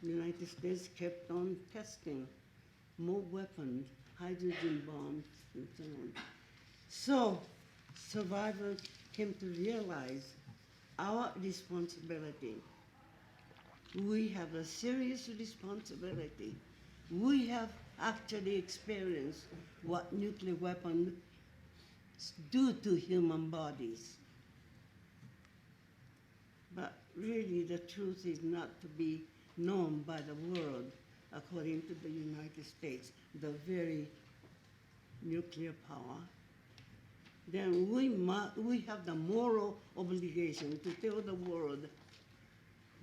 [SPEAKER 4] the United States kept on testing more weapons, hydrogen bombs, and so on. So survivors came to realize our responsibility. We have a serious responsibility. We have actually experienced what nuclear weapons do to human bodies. But really the truth is not to be known by the world, according to the United States, the very nuclear power. Then we have the moral obligation to tell the world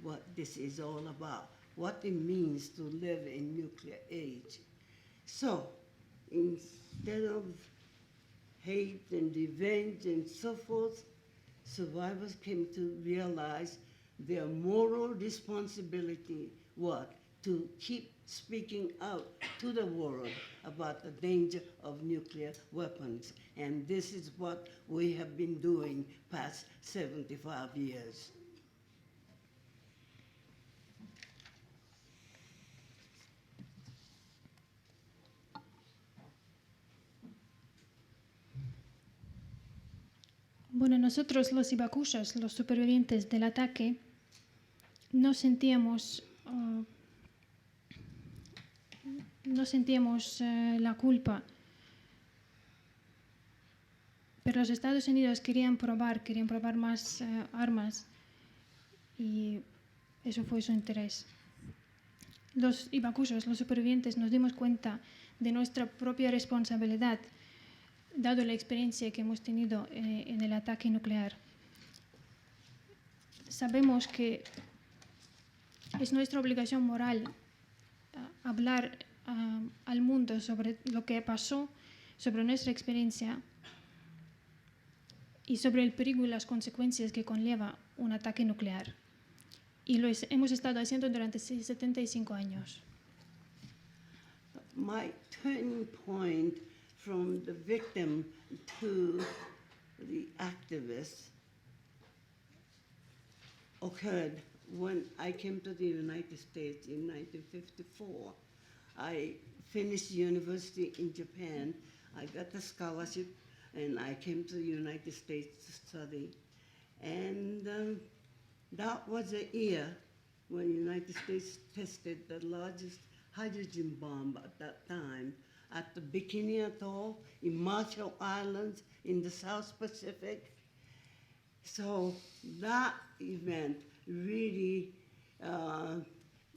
[SPEAKER 4] what this is all about, what it means to live in nuclear age. So instead of hate and revenge and so forth, survivors came to realize their moral responsibility, what? To keep speaking out to the world about the danger of nuclear weapons. And this is what we have been doing past 75 years.
[SPEAKER 5] Bueno, nosotros los hibakushas, los supervivientes del ataque, no sentíamos la culpa. Pero los Estados Unidos querían probar más armas y eso fue su interés. Los hibakushos, los supervivientes, nos dimos cuenta de nuestra propia responsabilidad, dado la experiencia que hemos tenido en el ataque nuclear. Sabemos que es nuestra obligación moral hablar al mundo sobre lo que pasó, sobre nuestra experiencia y sobre el peligro y las consecuencias que conlleva un ataque nuclear. Y lo hemos estado haciendo durante 75 años.
[SPEAKER 4] My turning point from the victim to the activist occurred when I came to the United States in 1954. I finished university in Japan. I got a scholarship and I came to the United States to study. And that was the year when the United States tested the largest hydrogen bomb at that time at the Bikini Atoll in Marshall Islands in the South Pacific. So that event really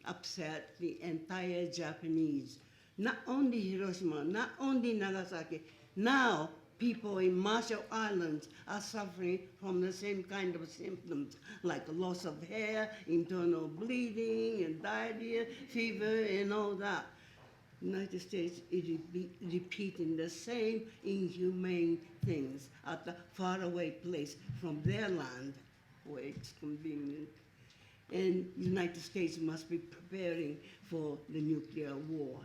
[SPEAKER 4] upset the entire Japanese. Not only Hiroshima, not only Nagasaki. Now people in Marshall Islands are suffering from the same kind of symptoms, like loss of hair, internal bleeding, and diarrhea, fever, and all that. United States is repeating the same inhumane things at a faraway place from their land where it's convenient. And United States must be preparing for the nuclear war.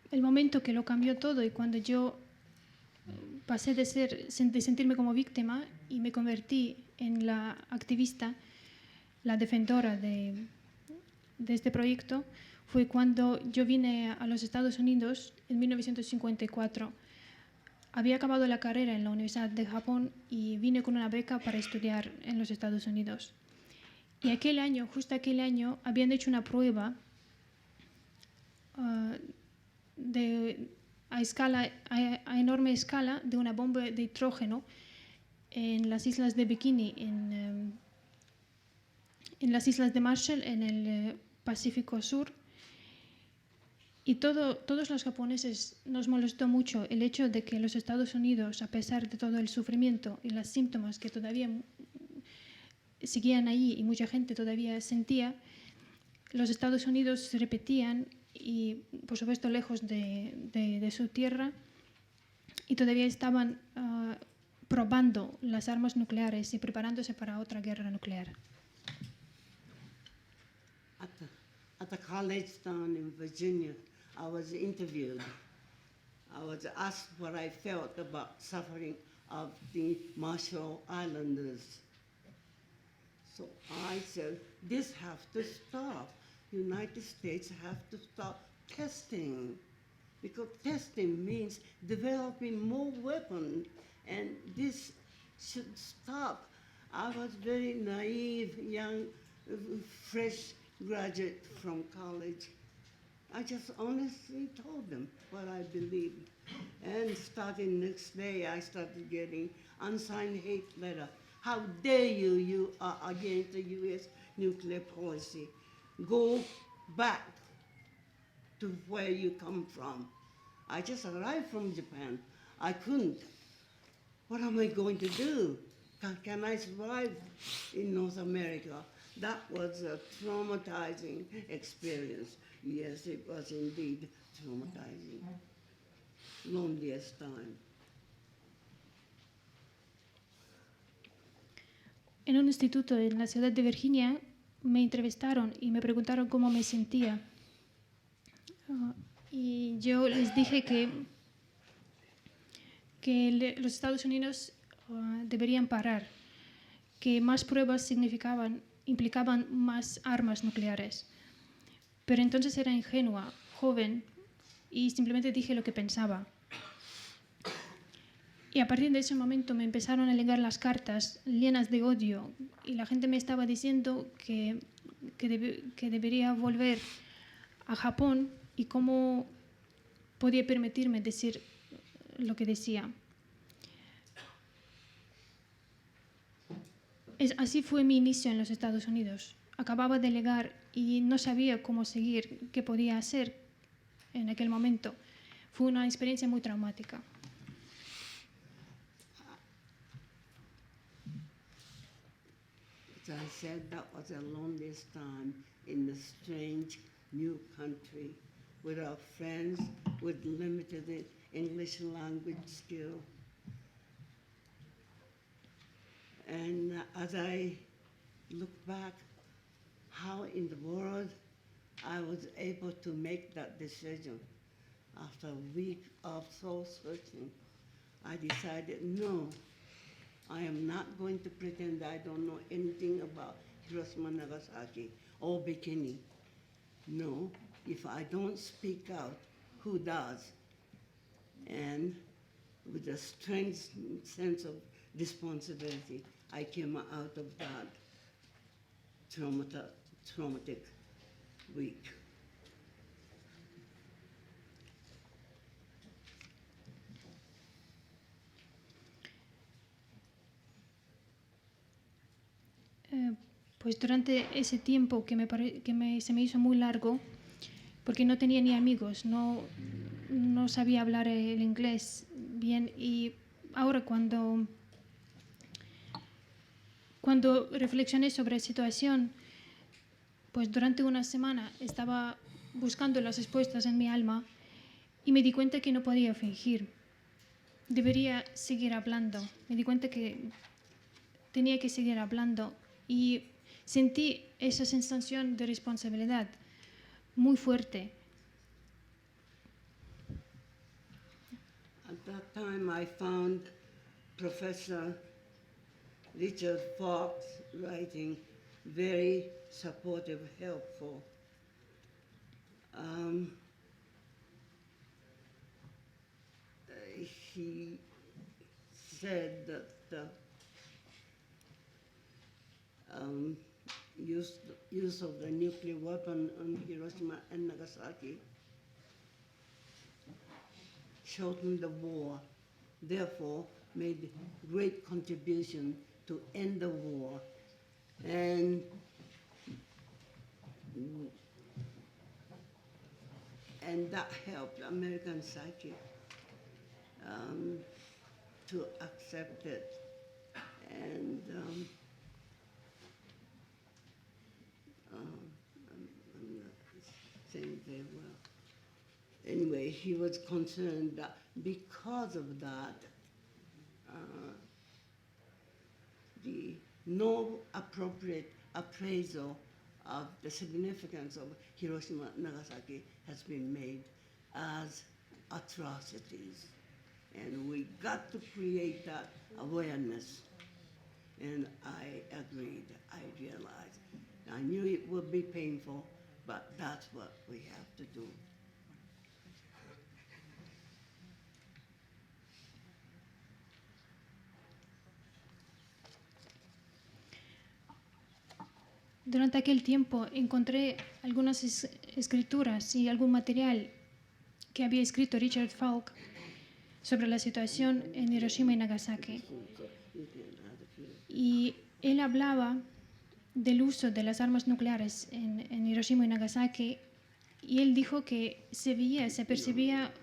[SPEAKER 5] El momento que lo cambió todo y cuando yo pasé de sentirme como víctima y me convertí en la activista, la defensora de este proyecto, fue cuando yo vine a los Estados Unidos en 1954. Había acabado la carrera en la Universidad de Japón y vine con una beca para estudiar en los Estados Unidos. Y justo aquel año, habían hecho una prueba a enorme escala de una bomba de hidrógeno en las islas de Bikini, en las islas de Marshall, en el Pacífico Sur. Y todos los japoneses nos molestó mucho el hecho de que los Estados Unidos, a pesar de todo el sufrimiento y los síntomas que todavía seguían ahí y mucha gente todavía sentía, los Estados Unidos se repetían y, por supuesto, lejos de su tierra, y todavía estaban probando las armas nucleares y preparándose para otra guerra nuclear.
[SPEAKER 4] At the college down in Virginia, I was interviewed. I was asked what I felt about suffering of the Marshall Islanders. So I said, this has to stop. United States have to stop testing, because testing means developing more weapons, and this should stop. I was very naive, young, fresh graduate from college. I just honestly told them what I believed. And starting next day, I started getting unsigned hate letter. How dare you, you are against the U.S. nuclear policy. Go back to where you come from. I just arrived from Japan. I couldn't. What am I going to do? Can I survive in North America? That was a traumatizing experience. Yes, it was indeed traumatizing. Loneliest time.
[SPEAKER 5] En un instituto en la ciudad de Virginia me entrevistaron y me preguntaron cómo me sentía. Y yo les dije que los Estados Unidos deberían parar, que más pruebas implicaban más armas nucleares. Pero entonces era ingenua, joven, y simplemente dije lo que pensaba. Y a partir de ese momento me empezaron a llegar las cartas llenas de odio, y la gente me estaba diciendo que debería volver a Japón y cómo podía permitirme decir lo que decía. Así fue mi inicio en los Estados Unidos. Acababa de llegar y no sabía cómo seguir, qué podía hacer en aquel momento. Fue una experiencia muy traumática.
[SPEAKER 4] As I said, that was the loneliest time in a strange new country, without friends, with limited English language skill. And as I look back, how in the world I was able to make that decision after a week of soul searching, I decided, no, I am not going to pretend I don't know anything about Hiroshima, Nagasaki, or Bikini. No, if I don't speak out, who does? And with a strange sense of responsibility, I came out of that traumatic week.
[SPEAKER 5] Pues durante ese tiempo se me hizo muy largo, porque no tenía ni amigos, no sabía hablar el inglés bien, y ahora cuando reflexioné sobre la situación, pues durante una semana estaba buscando las respuestas en mi alma y me di cuenta que no podía fingir. Debería seguir hablando. Me di cuenta que tenía que seguir hablando y sentí esa sensación de responsabilidad muy fuerte.
[SPEAKER 4] At that time, I found Professor Richard Fox writing very supportive, helpful. He said that the use of the nuclear weapon on Hiroshima and Nagasaki shortened the war, therefore made great contribution to end the war. And that helped American psyche to accept it. And I'm not saying very well. Anyway, he was concerned that because of that, the no appropriate appraisal of the significance of Hiroshima and Nagasaki has been made as atrocities. And we got to create that awareness. And I agreed, I realized. I knew it would be painful, but that's what we have to do.
[SPEAKER 5] Durante aquel tiempo encontré algunas escrituras y algún material que había escrito Richard Falk sobre la situación en Hiroshima y Nagasaki. Y él hablaba del uso de las armas nucleares en Hiroshima y Nagasaki, y él dijo que se percibía,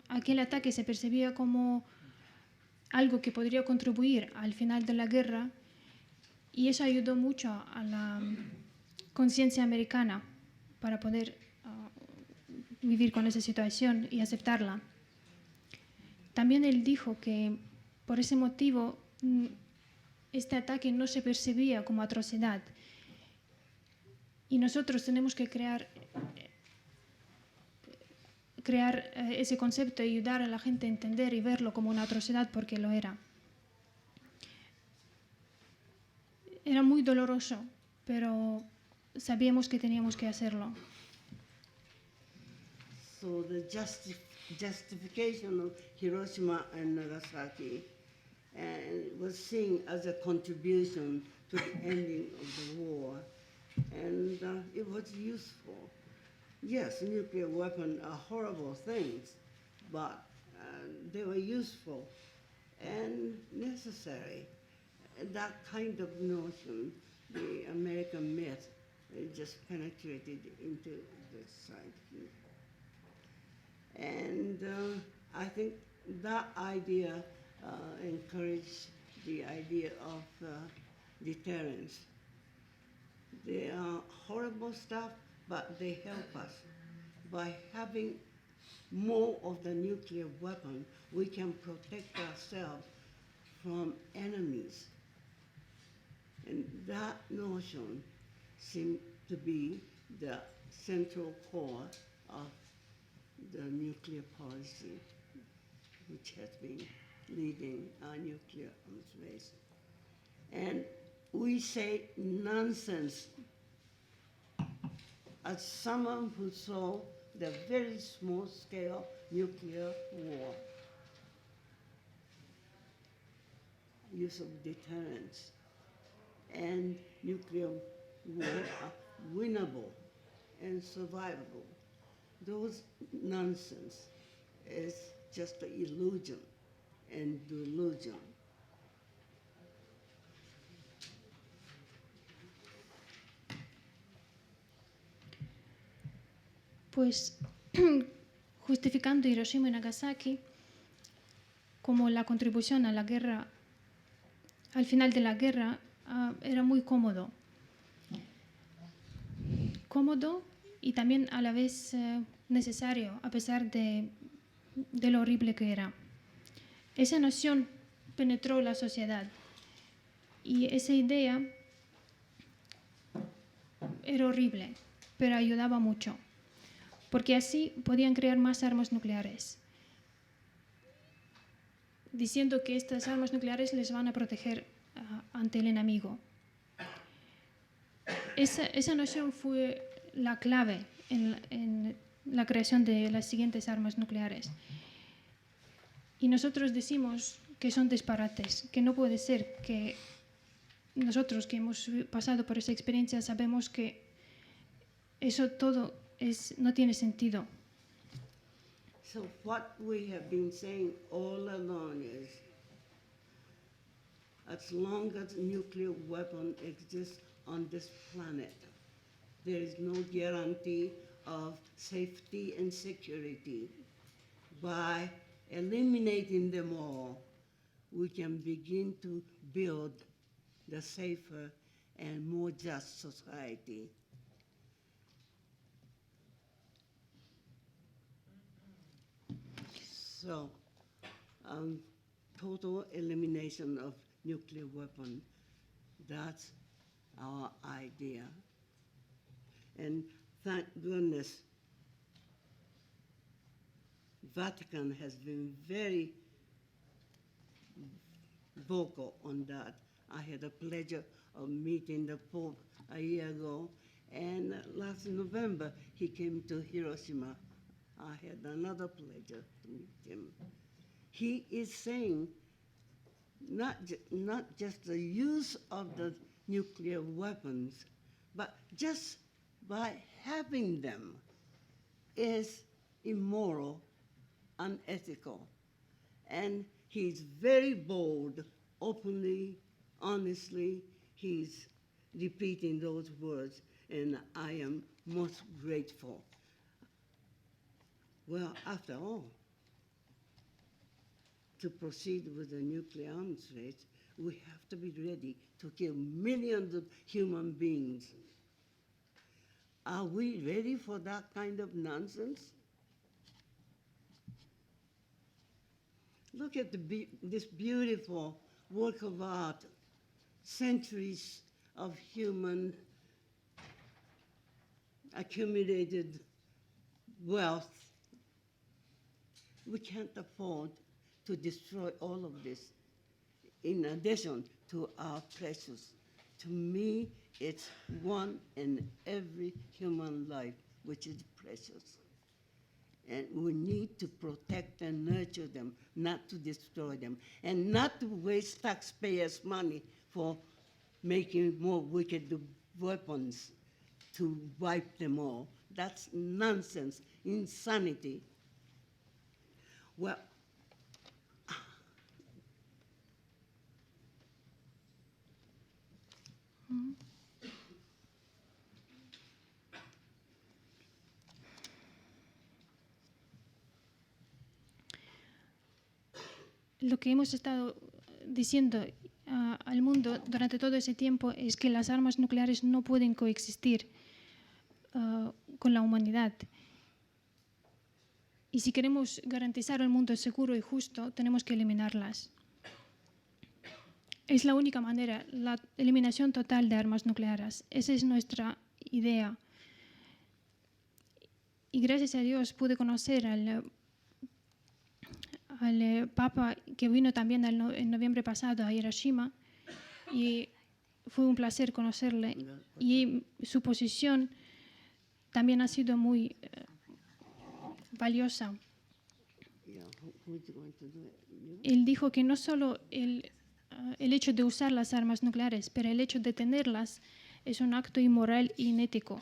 [SPEAKER 5] aquel ataque se percibía como algo que podría contribuir al final de la guerra, y eso ayudó mucho a la conciencia americana para poder vivir con esa situación y aceptarla. También él dijo que por ese motivo este ataque no se percibía como atrocidad, y nosotros tenemos que crear ese concepto y ayudar a la gente a entender y verlo como una atrocidad, porque lo era. Era muy doloroso, pero sabíamos que teníamos que hacerlo.
[SPEAKER 4] So the justification of Hiroshima and Nagasaki was seen as a contribution to the ending of the war, and it was useful. Yes, nuclear weapons are horrible things, but they were useful and necessary. That kind of notion, the American myth, it just penetrated into the psyche. And I think that idea encouraged the idea of deterrence. They are horrible stuff, but they help us. By having more of the nuclear weapon, we can protect ourselves from enemies. And that notion seemed to be the central core of the nuclear policy, which has been leading our nuclear arms race. And we say nonsense as someone who saw the very small scale nuclear war, use of deterrence, and nuclear war are winnable and survivable. Those nonsense is just an illusion and delusion.
[SPEAKER 5] Pues justificando Hiroshima y Nagasaki como la contribución a la guerra, al final de la guerra, era muy cómodo. Cómodo y también a la vez necesario, a pesar de lo horrible que era. Esa noción penetró la sociedad, y esa idea era horrible, pero ayudaba mucho, porque así podían crear más armas nucleares, diciendo que estas armas nucleares les van a proteger ante el enemigo. Esa noción fue la clave en la creación de las siguientes armas nucleares. Y nosotros decimos que son disparates, que no puede ser, que nosotros que hemos pasado por esa experiencia sabemos que eso todo no tiene sentido.
[SPEAKER 4] So what we have been saying all along is, as long as nuclear weapon exists on this planet, there is no guarantee of safety and security. By eliminating them all, we can begin to build the safer and more just society. So, total elimination of nuclear weapon, that's our idea. And thank goodness, Vatican has been very vocal on that. I had the pleasure of meeting the Pope a year ago, and last November he came to Hiroshima. I had another pleasure to meet him. He is saying not just the use of the nuclear weapons, but just by having them is immoral, unethical. And he's very bold, openly, honestly, he's repeating those words, and I am most grateful. Well, after all, to proceed with the nuclear arms race, we have to be ready to kill millions of human beings. Are we ready for that kind of nonsense? Look at this beautiful work of art, centuries of human accumulated wealth. We can't afford to destroy all of this in addition to our precious. To me, it's one in every human life which is precious. And we need to protect and nurture them, not to destroy them, and not to waste taxpayers' money for making more wicked weapons to wipe them all. That's nonsense, insanity. Well,
[SPEAKER 5] Lo que hemos estado diciendo al mundo durante todo ese tiempo es que las armas nucleares no pueden coexistir con la humanidad. Y si queremos garantizar un mundo seguro y justo, tenemos que eliminarlas. Es la única manera, la eliminación total de armas nucleares. Esa es nuestra idea. Y gracias a Dios pude conocer al Papa, que vino también en noviembre pasado a Hiroshima, y fue un placer conocerle. Y su posición también ha sido muy valiosa. Él dijo que no solo el hecho de usar las armas nucleares, pero el hecho de tenerlas es un acto inmoral e inético.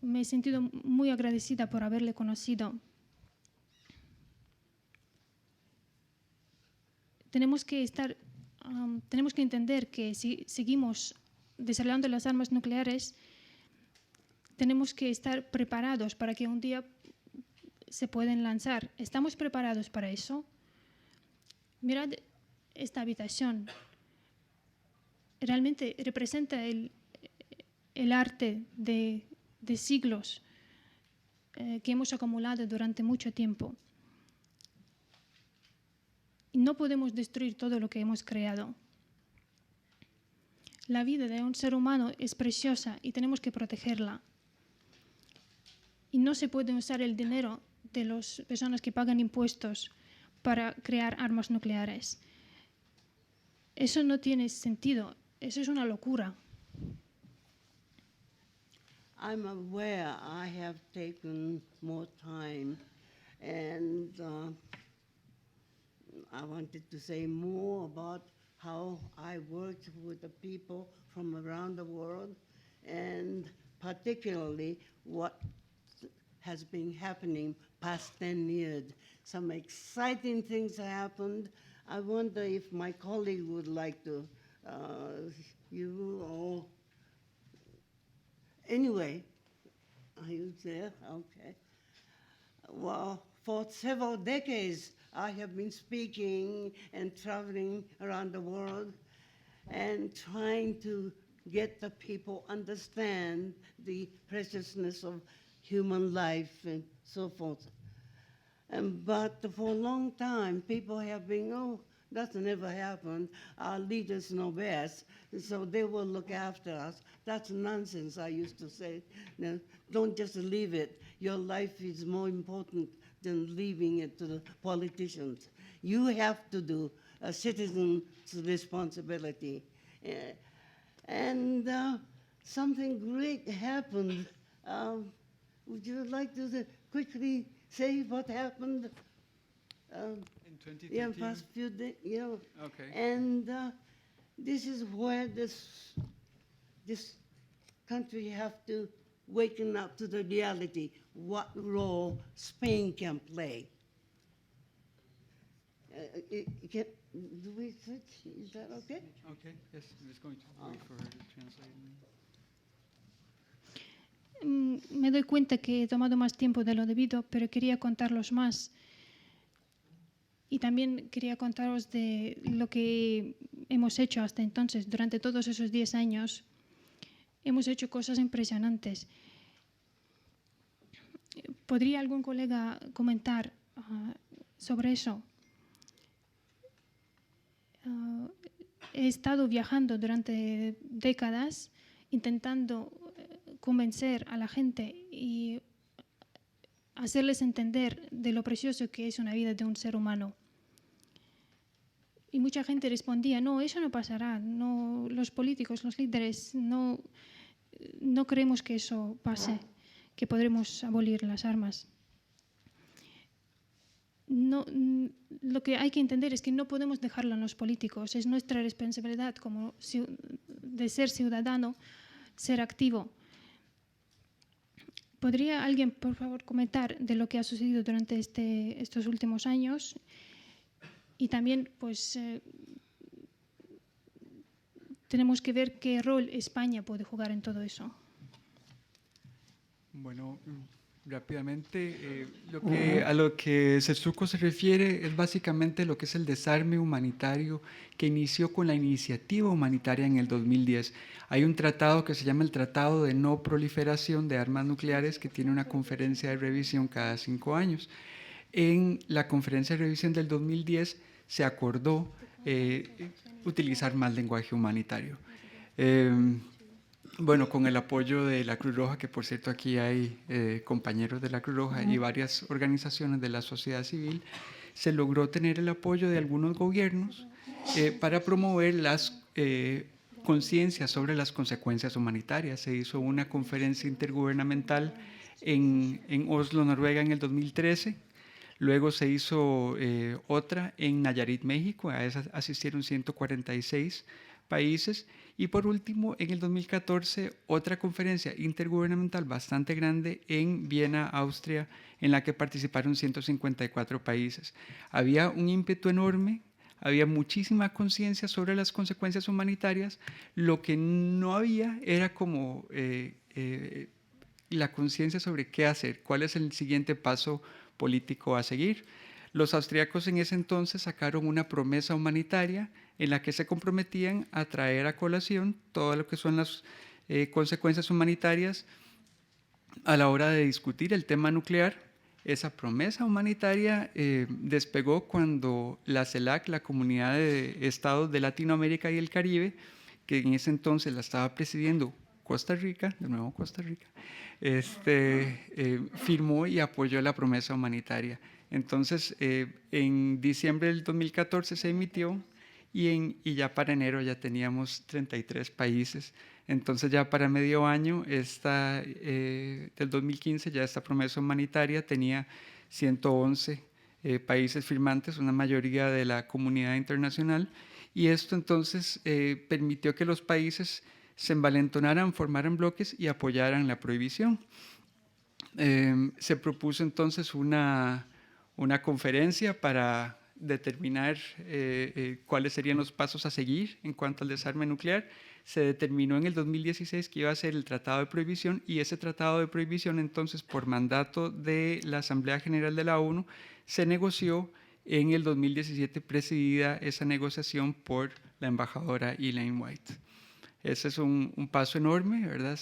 [SPEAKER 5] Me he sentido muy agradecida por haberle conocido. Tenemos que entender que si seguimos desarrollando las armas nucleares, tenemos que estar preparados para que un día se puedan lanzar. ¿Estamos preparados para eso? Mirad esta habitación. Realmente representa el arte de siglos que hemos acumulado durante mucho tiempo. Y no podemos destruir todo lo que hemos creado. La vida de un ser humano es preciosa y tenemos que protegerla. Y no se puede usar el dinero de las personas que pagan impuestos para crear armas nucleares. Eso no tiene sentido. Eso es una locura.
[SPEAKER 4] I'm aware I have taken more time, and I wanted to say more about how I worked with the people from around the world, and particularly what has been happening past 10 years. Some exciting things happened. I wonder if my colleague would like to, you or anyway, are you there? Okay. Well, for several decades, I have been speaking and traveling around the world and trying to get the people understand the preciousness of human life and so forth. But for a long time, people have been, oh, that's never happened. Our leaders know best, so they will look after us. That's nonsense, I used to say. No, don't just leave it. Your life is more important than leaving it to the politicians. You have to do a citizen's responsibility. And something great happened. Would you like to quickly say what happened?
[SPEAKER 3] In 2013.
[SPEAKER 4] Yeah, past few days. Yeah.
[SPEAKER 3] Okay.
[SPEAKER 4] And this is where this country have to waken up to the reality, what role Spain can play. Do we switch? Is that okay?
[SPEAKER 3] Okay, yes, I'm just going to wait for her to translate.
[SPEAKER 5] Me doy cuenta que he tomado más tiempo de lo debido, pero quería contarlos más. Y también quería contaros de lo que hemos hecho hasta entonces. Durante todos esos 10 años hemos hecho cosas impresionantes. ¿Podría algún colega comentar sobre eso? He estado viajando durante décadas intentando convencer a la gente y hacerles entender de lo precioso que es una vida de un ser humano. Y mucha gente respondía, no, eso no pasará, no, los políticos, los líderes, no creemos que eso pase, que podremos abolir las armas. No, lo que hay que entender es que no podemos dejarlo en los políticos, es nuestra responsabilidad como de ser ciudadano, ser activo. ¿Podría alguien, por favor, comentar de lo que ha sucedido durante estos últimos años? Y también, pues, tenemos que ver qué rol España puede jugar en todo eso.
[SPEAKER 3] Bueno, rápidamente, a lo que Setsuko se refiere es básicamente lo que es el desarme humanitario que inició con la iniciativa humanitaria en el 2010. Hay un tratado que se llama el Tratado de No Proliferación de Armas Nucleares que tiene una conferencia de revisión cada 5 años. En la conferencia de revisión del 2010 se acordó utilizar más lenguaje humanitario. Bueno, con el apoyo de la Cruz Roja, que por cierto aquí hay compañeros de la Cruz Roja y varias organizaciones de la sociedad civil, se logró tener el apoyo de algunos gobiernos para promover las conciencias sobre las consecuencias humanitarias. Se hizo una conferencia intergubernamental en Oslo, Noruega, en el 2013. Luego se hizo otra en Nayarit, México. A esa asistieron 146 países. Y por último, en el 2014, otra conferencia intergubernamental bastante grande en Viena, Austria, en la que participaron 154 países. Había un ímpetu enorme, había muchísima conciencia sobre las consecuencias humanitarias. Lo que no había era como la conciencia sobre qué hacer, cuál es el siguiente paso político a seguir. Los austríacos en ese entonces sacaron una promesa humanitaria en la que se comprometían a traer a colación todo lo que son las consecuencias humanitarias a la hora de discutir el tema nuclear. Esa promesa humanitaria despegó cuando la CELAC, la Comunidad de Estados de Latinoamérica y el Caribe, que en ese entonces la estaba presidiendo Costa Rica, de nuevo Costa Rica, firmó y apoyó la promesa humanitaria. Entonces, en diciembre del 2014 se emitió y ya para enero ya teníamos 33 países. Entonces ya para medio año del 2015 ya esta promesa humanitaria tenía 111 países firmantes, una mayoría de la comunidad internacional, y esto entonces permitió que los países se envalentonaran, formaran bloques y apoyaran la prohibición. Se propuso entonces una conferencia para determinar cuáles serían los pasos a seguir en cuanto al desarme nuclear. Se determinó en el 2016 que iba a ser el Tratado de Prohibición, y ese Tratado de Prohibición entonces, por mandato de la Asamblea General de la ONU, se negoció en el 2017, presidida esa negociación por la embajadora Elaine White. Ese es un paso enorme, ¿verdad?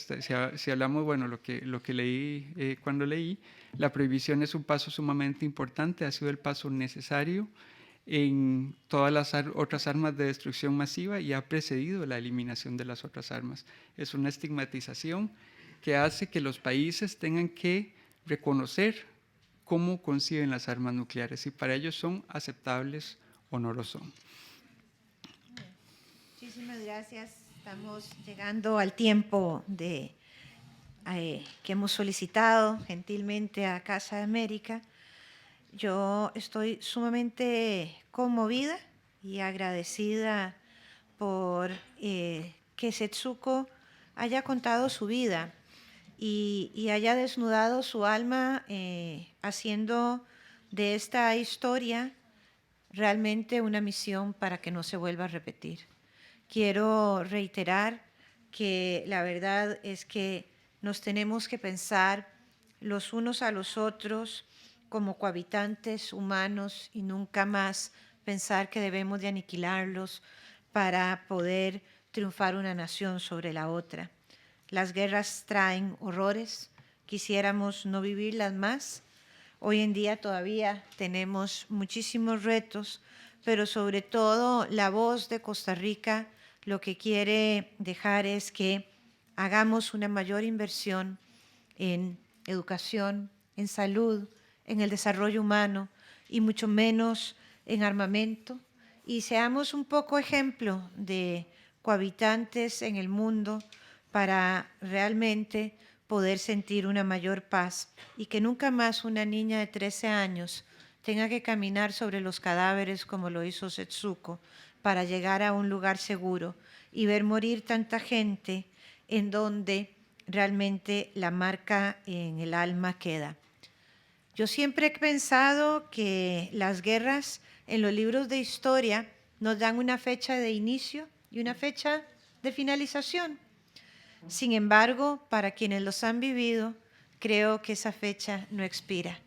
[SPEAKER 3] Si hablamos, bueno, lo que leí cuando leí, la prohibición es un paso sumamente importante, ha sido el paso necesario en todas las otras armas de destrucción masiva y ha precedido la eliminación de las otras armas. Es una estigmatización que hace que los países tengan que reconocer cómo conciben las armas nucleares, si para ellos son aceptables o no lo son.
[SPEAKER 2] Muchísimas gracias. Estamos llegando al tiempo que hemos solicitado gentilmente a Casa de América. Yo estoy sumamente conmovida y agradecida por que Setsuko haya contado su vida y haya desnudado su alma haciendo de esta historia realmente una misión para que no se vuelva a repetir. Quiero reiterar que la verdad es que nos tenemos que pensar los unos a los otros como cohabitantes humanos y nunca más pensar que debemos de aniquilarlos para poder triunfar una nación sobre la otra. Las guerras traen horrores, quisiéramos no vivirlas más. Hoy en día todavía tenemos muchísimos retos, pero sobre todo la voz de Costa Rica lo que quiere dejar es que hagamos una mayor inversión en educación, en salud, en el desarrollo humano y mucho menos en armamento, y seamos un poco ejemplo de cohabitantes en el mundo para realmente poder sentir una mayor paz y que nunca más una niña de 13 años tenga que caminar sobre los cadáveres como lo hizo Setsuko para llegar a un lugar seguro y ver morir tanta gente en donde realmente la marca en el alma queda. Yo siempre he pensado que las guerras en los libros de historia nos dan una fecha de inicio y una fecha de finalización. Sin embargo, para quienes los han vivido, creo que esa fecha no expira,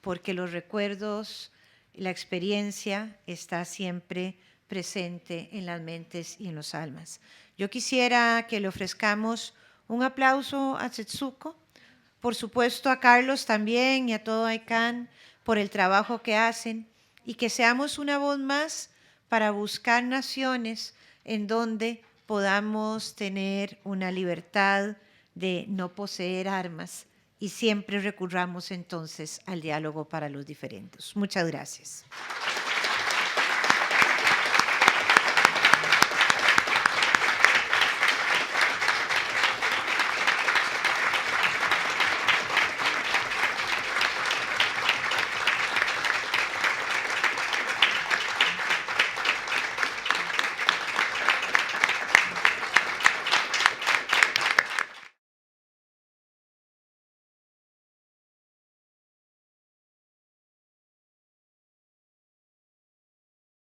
[SPEAKER 2] porque los recuerdos, la experiencia está siempre presente en las mentes y en los almas. Yo quisiera que le ofrezcamos un aplauso a Setsuko, por supuesto a Carlos también y a todo ICANN por el trabajo que hacen, y que seamos una voz más para buscar naciones en donde podamos tener una libertad de no poseer armas y siempre recurramos entonces al diálogo para los diferendos. Muchas gracias.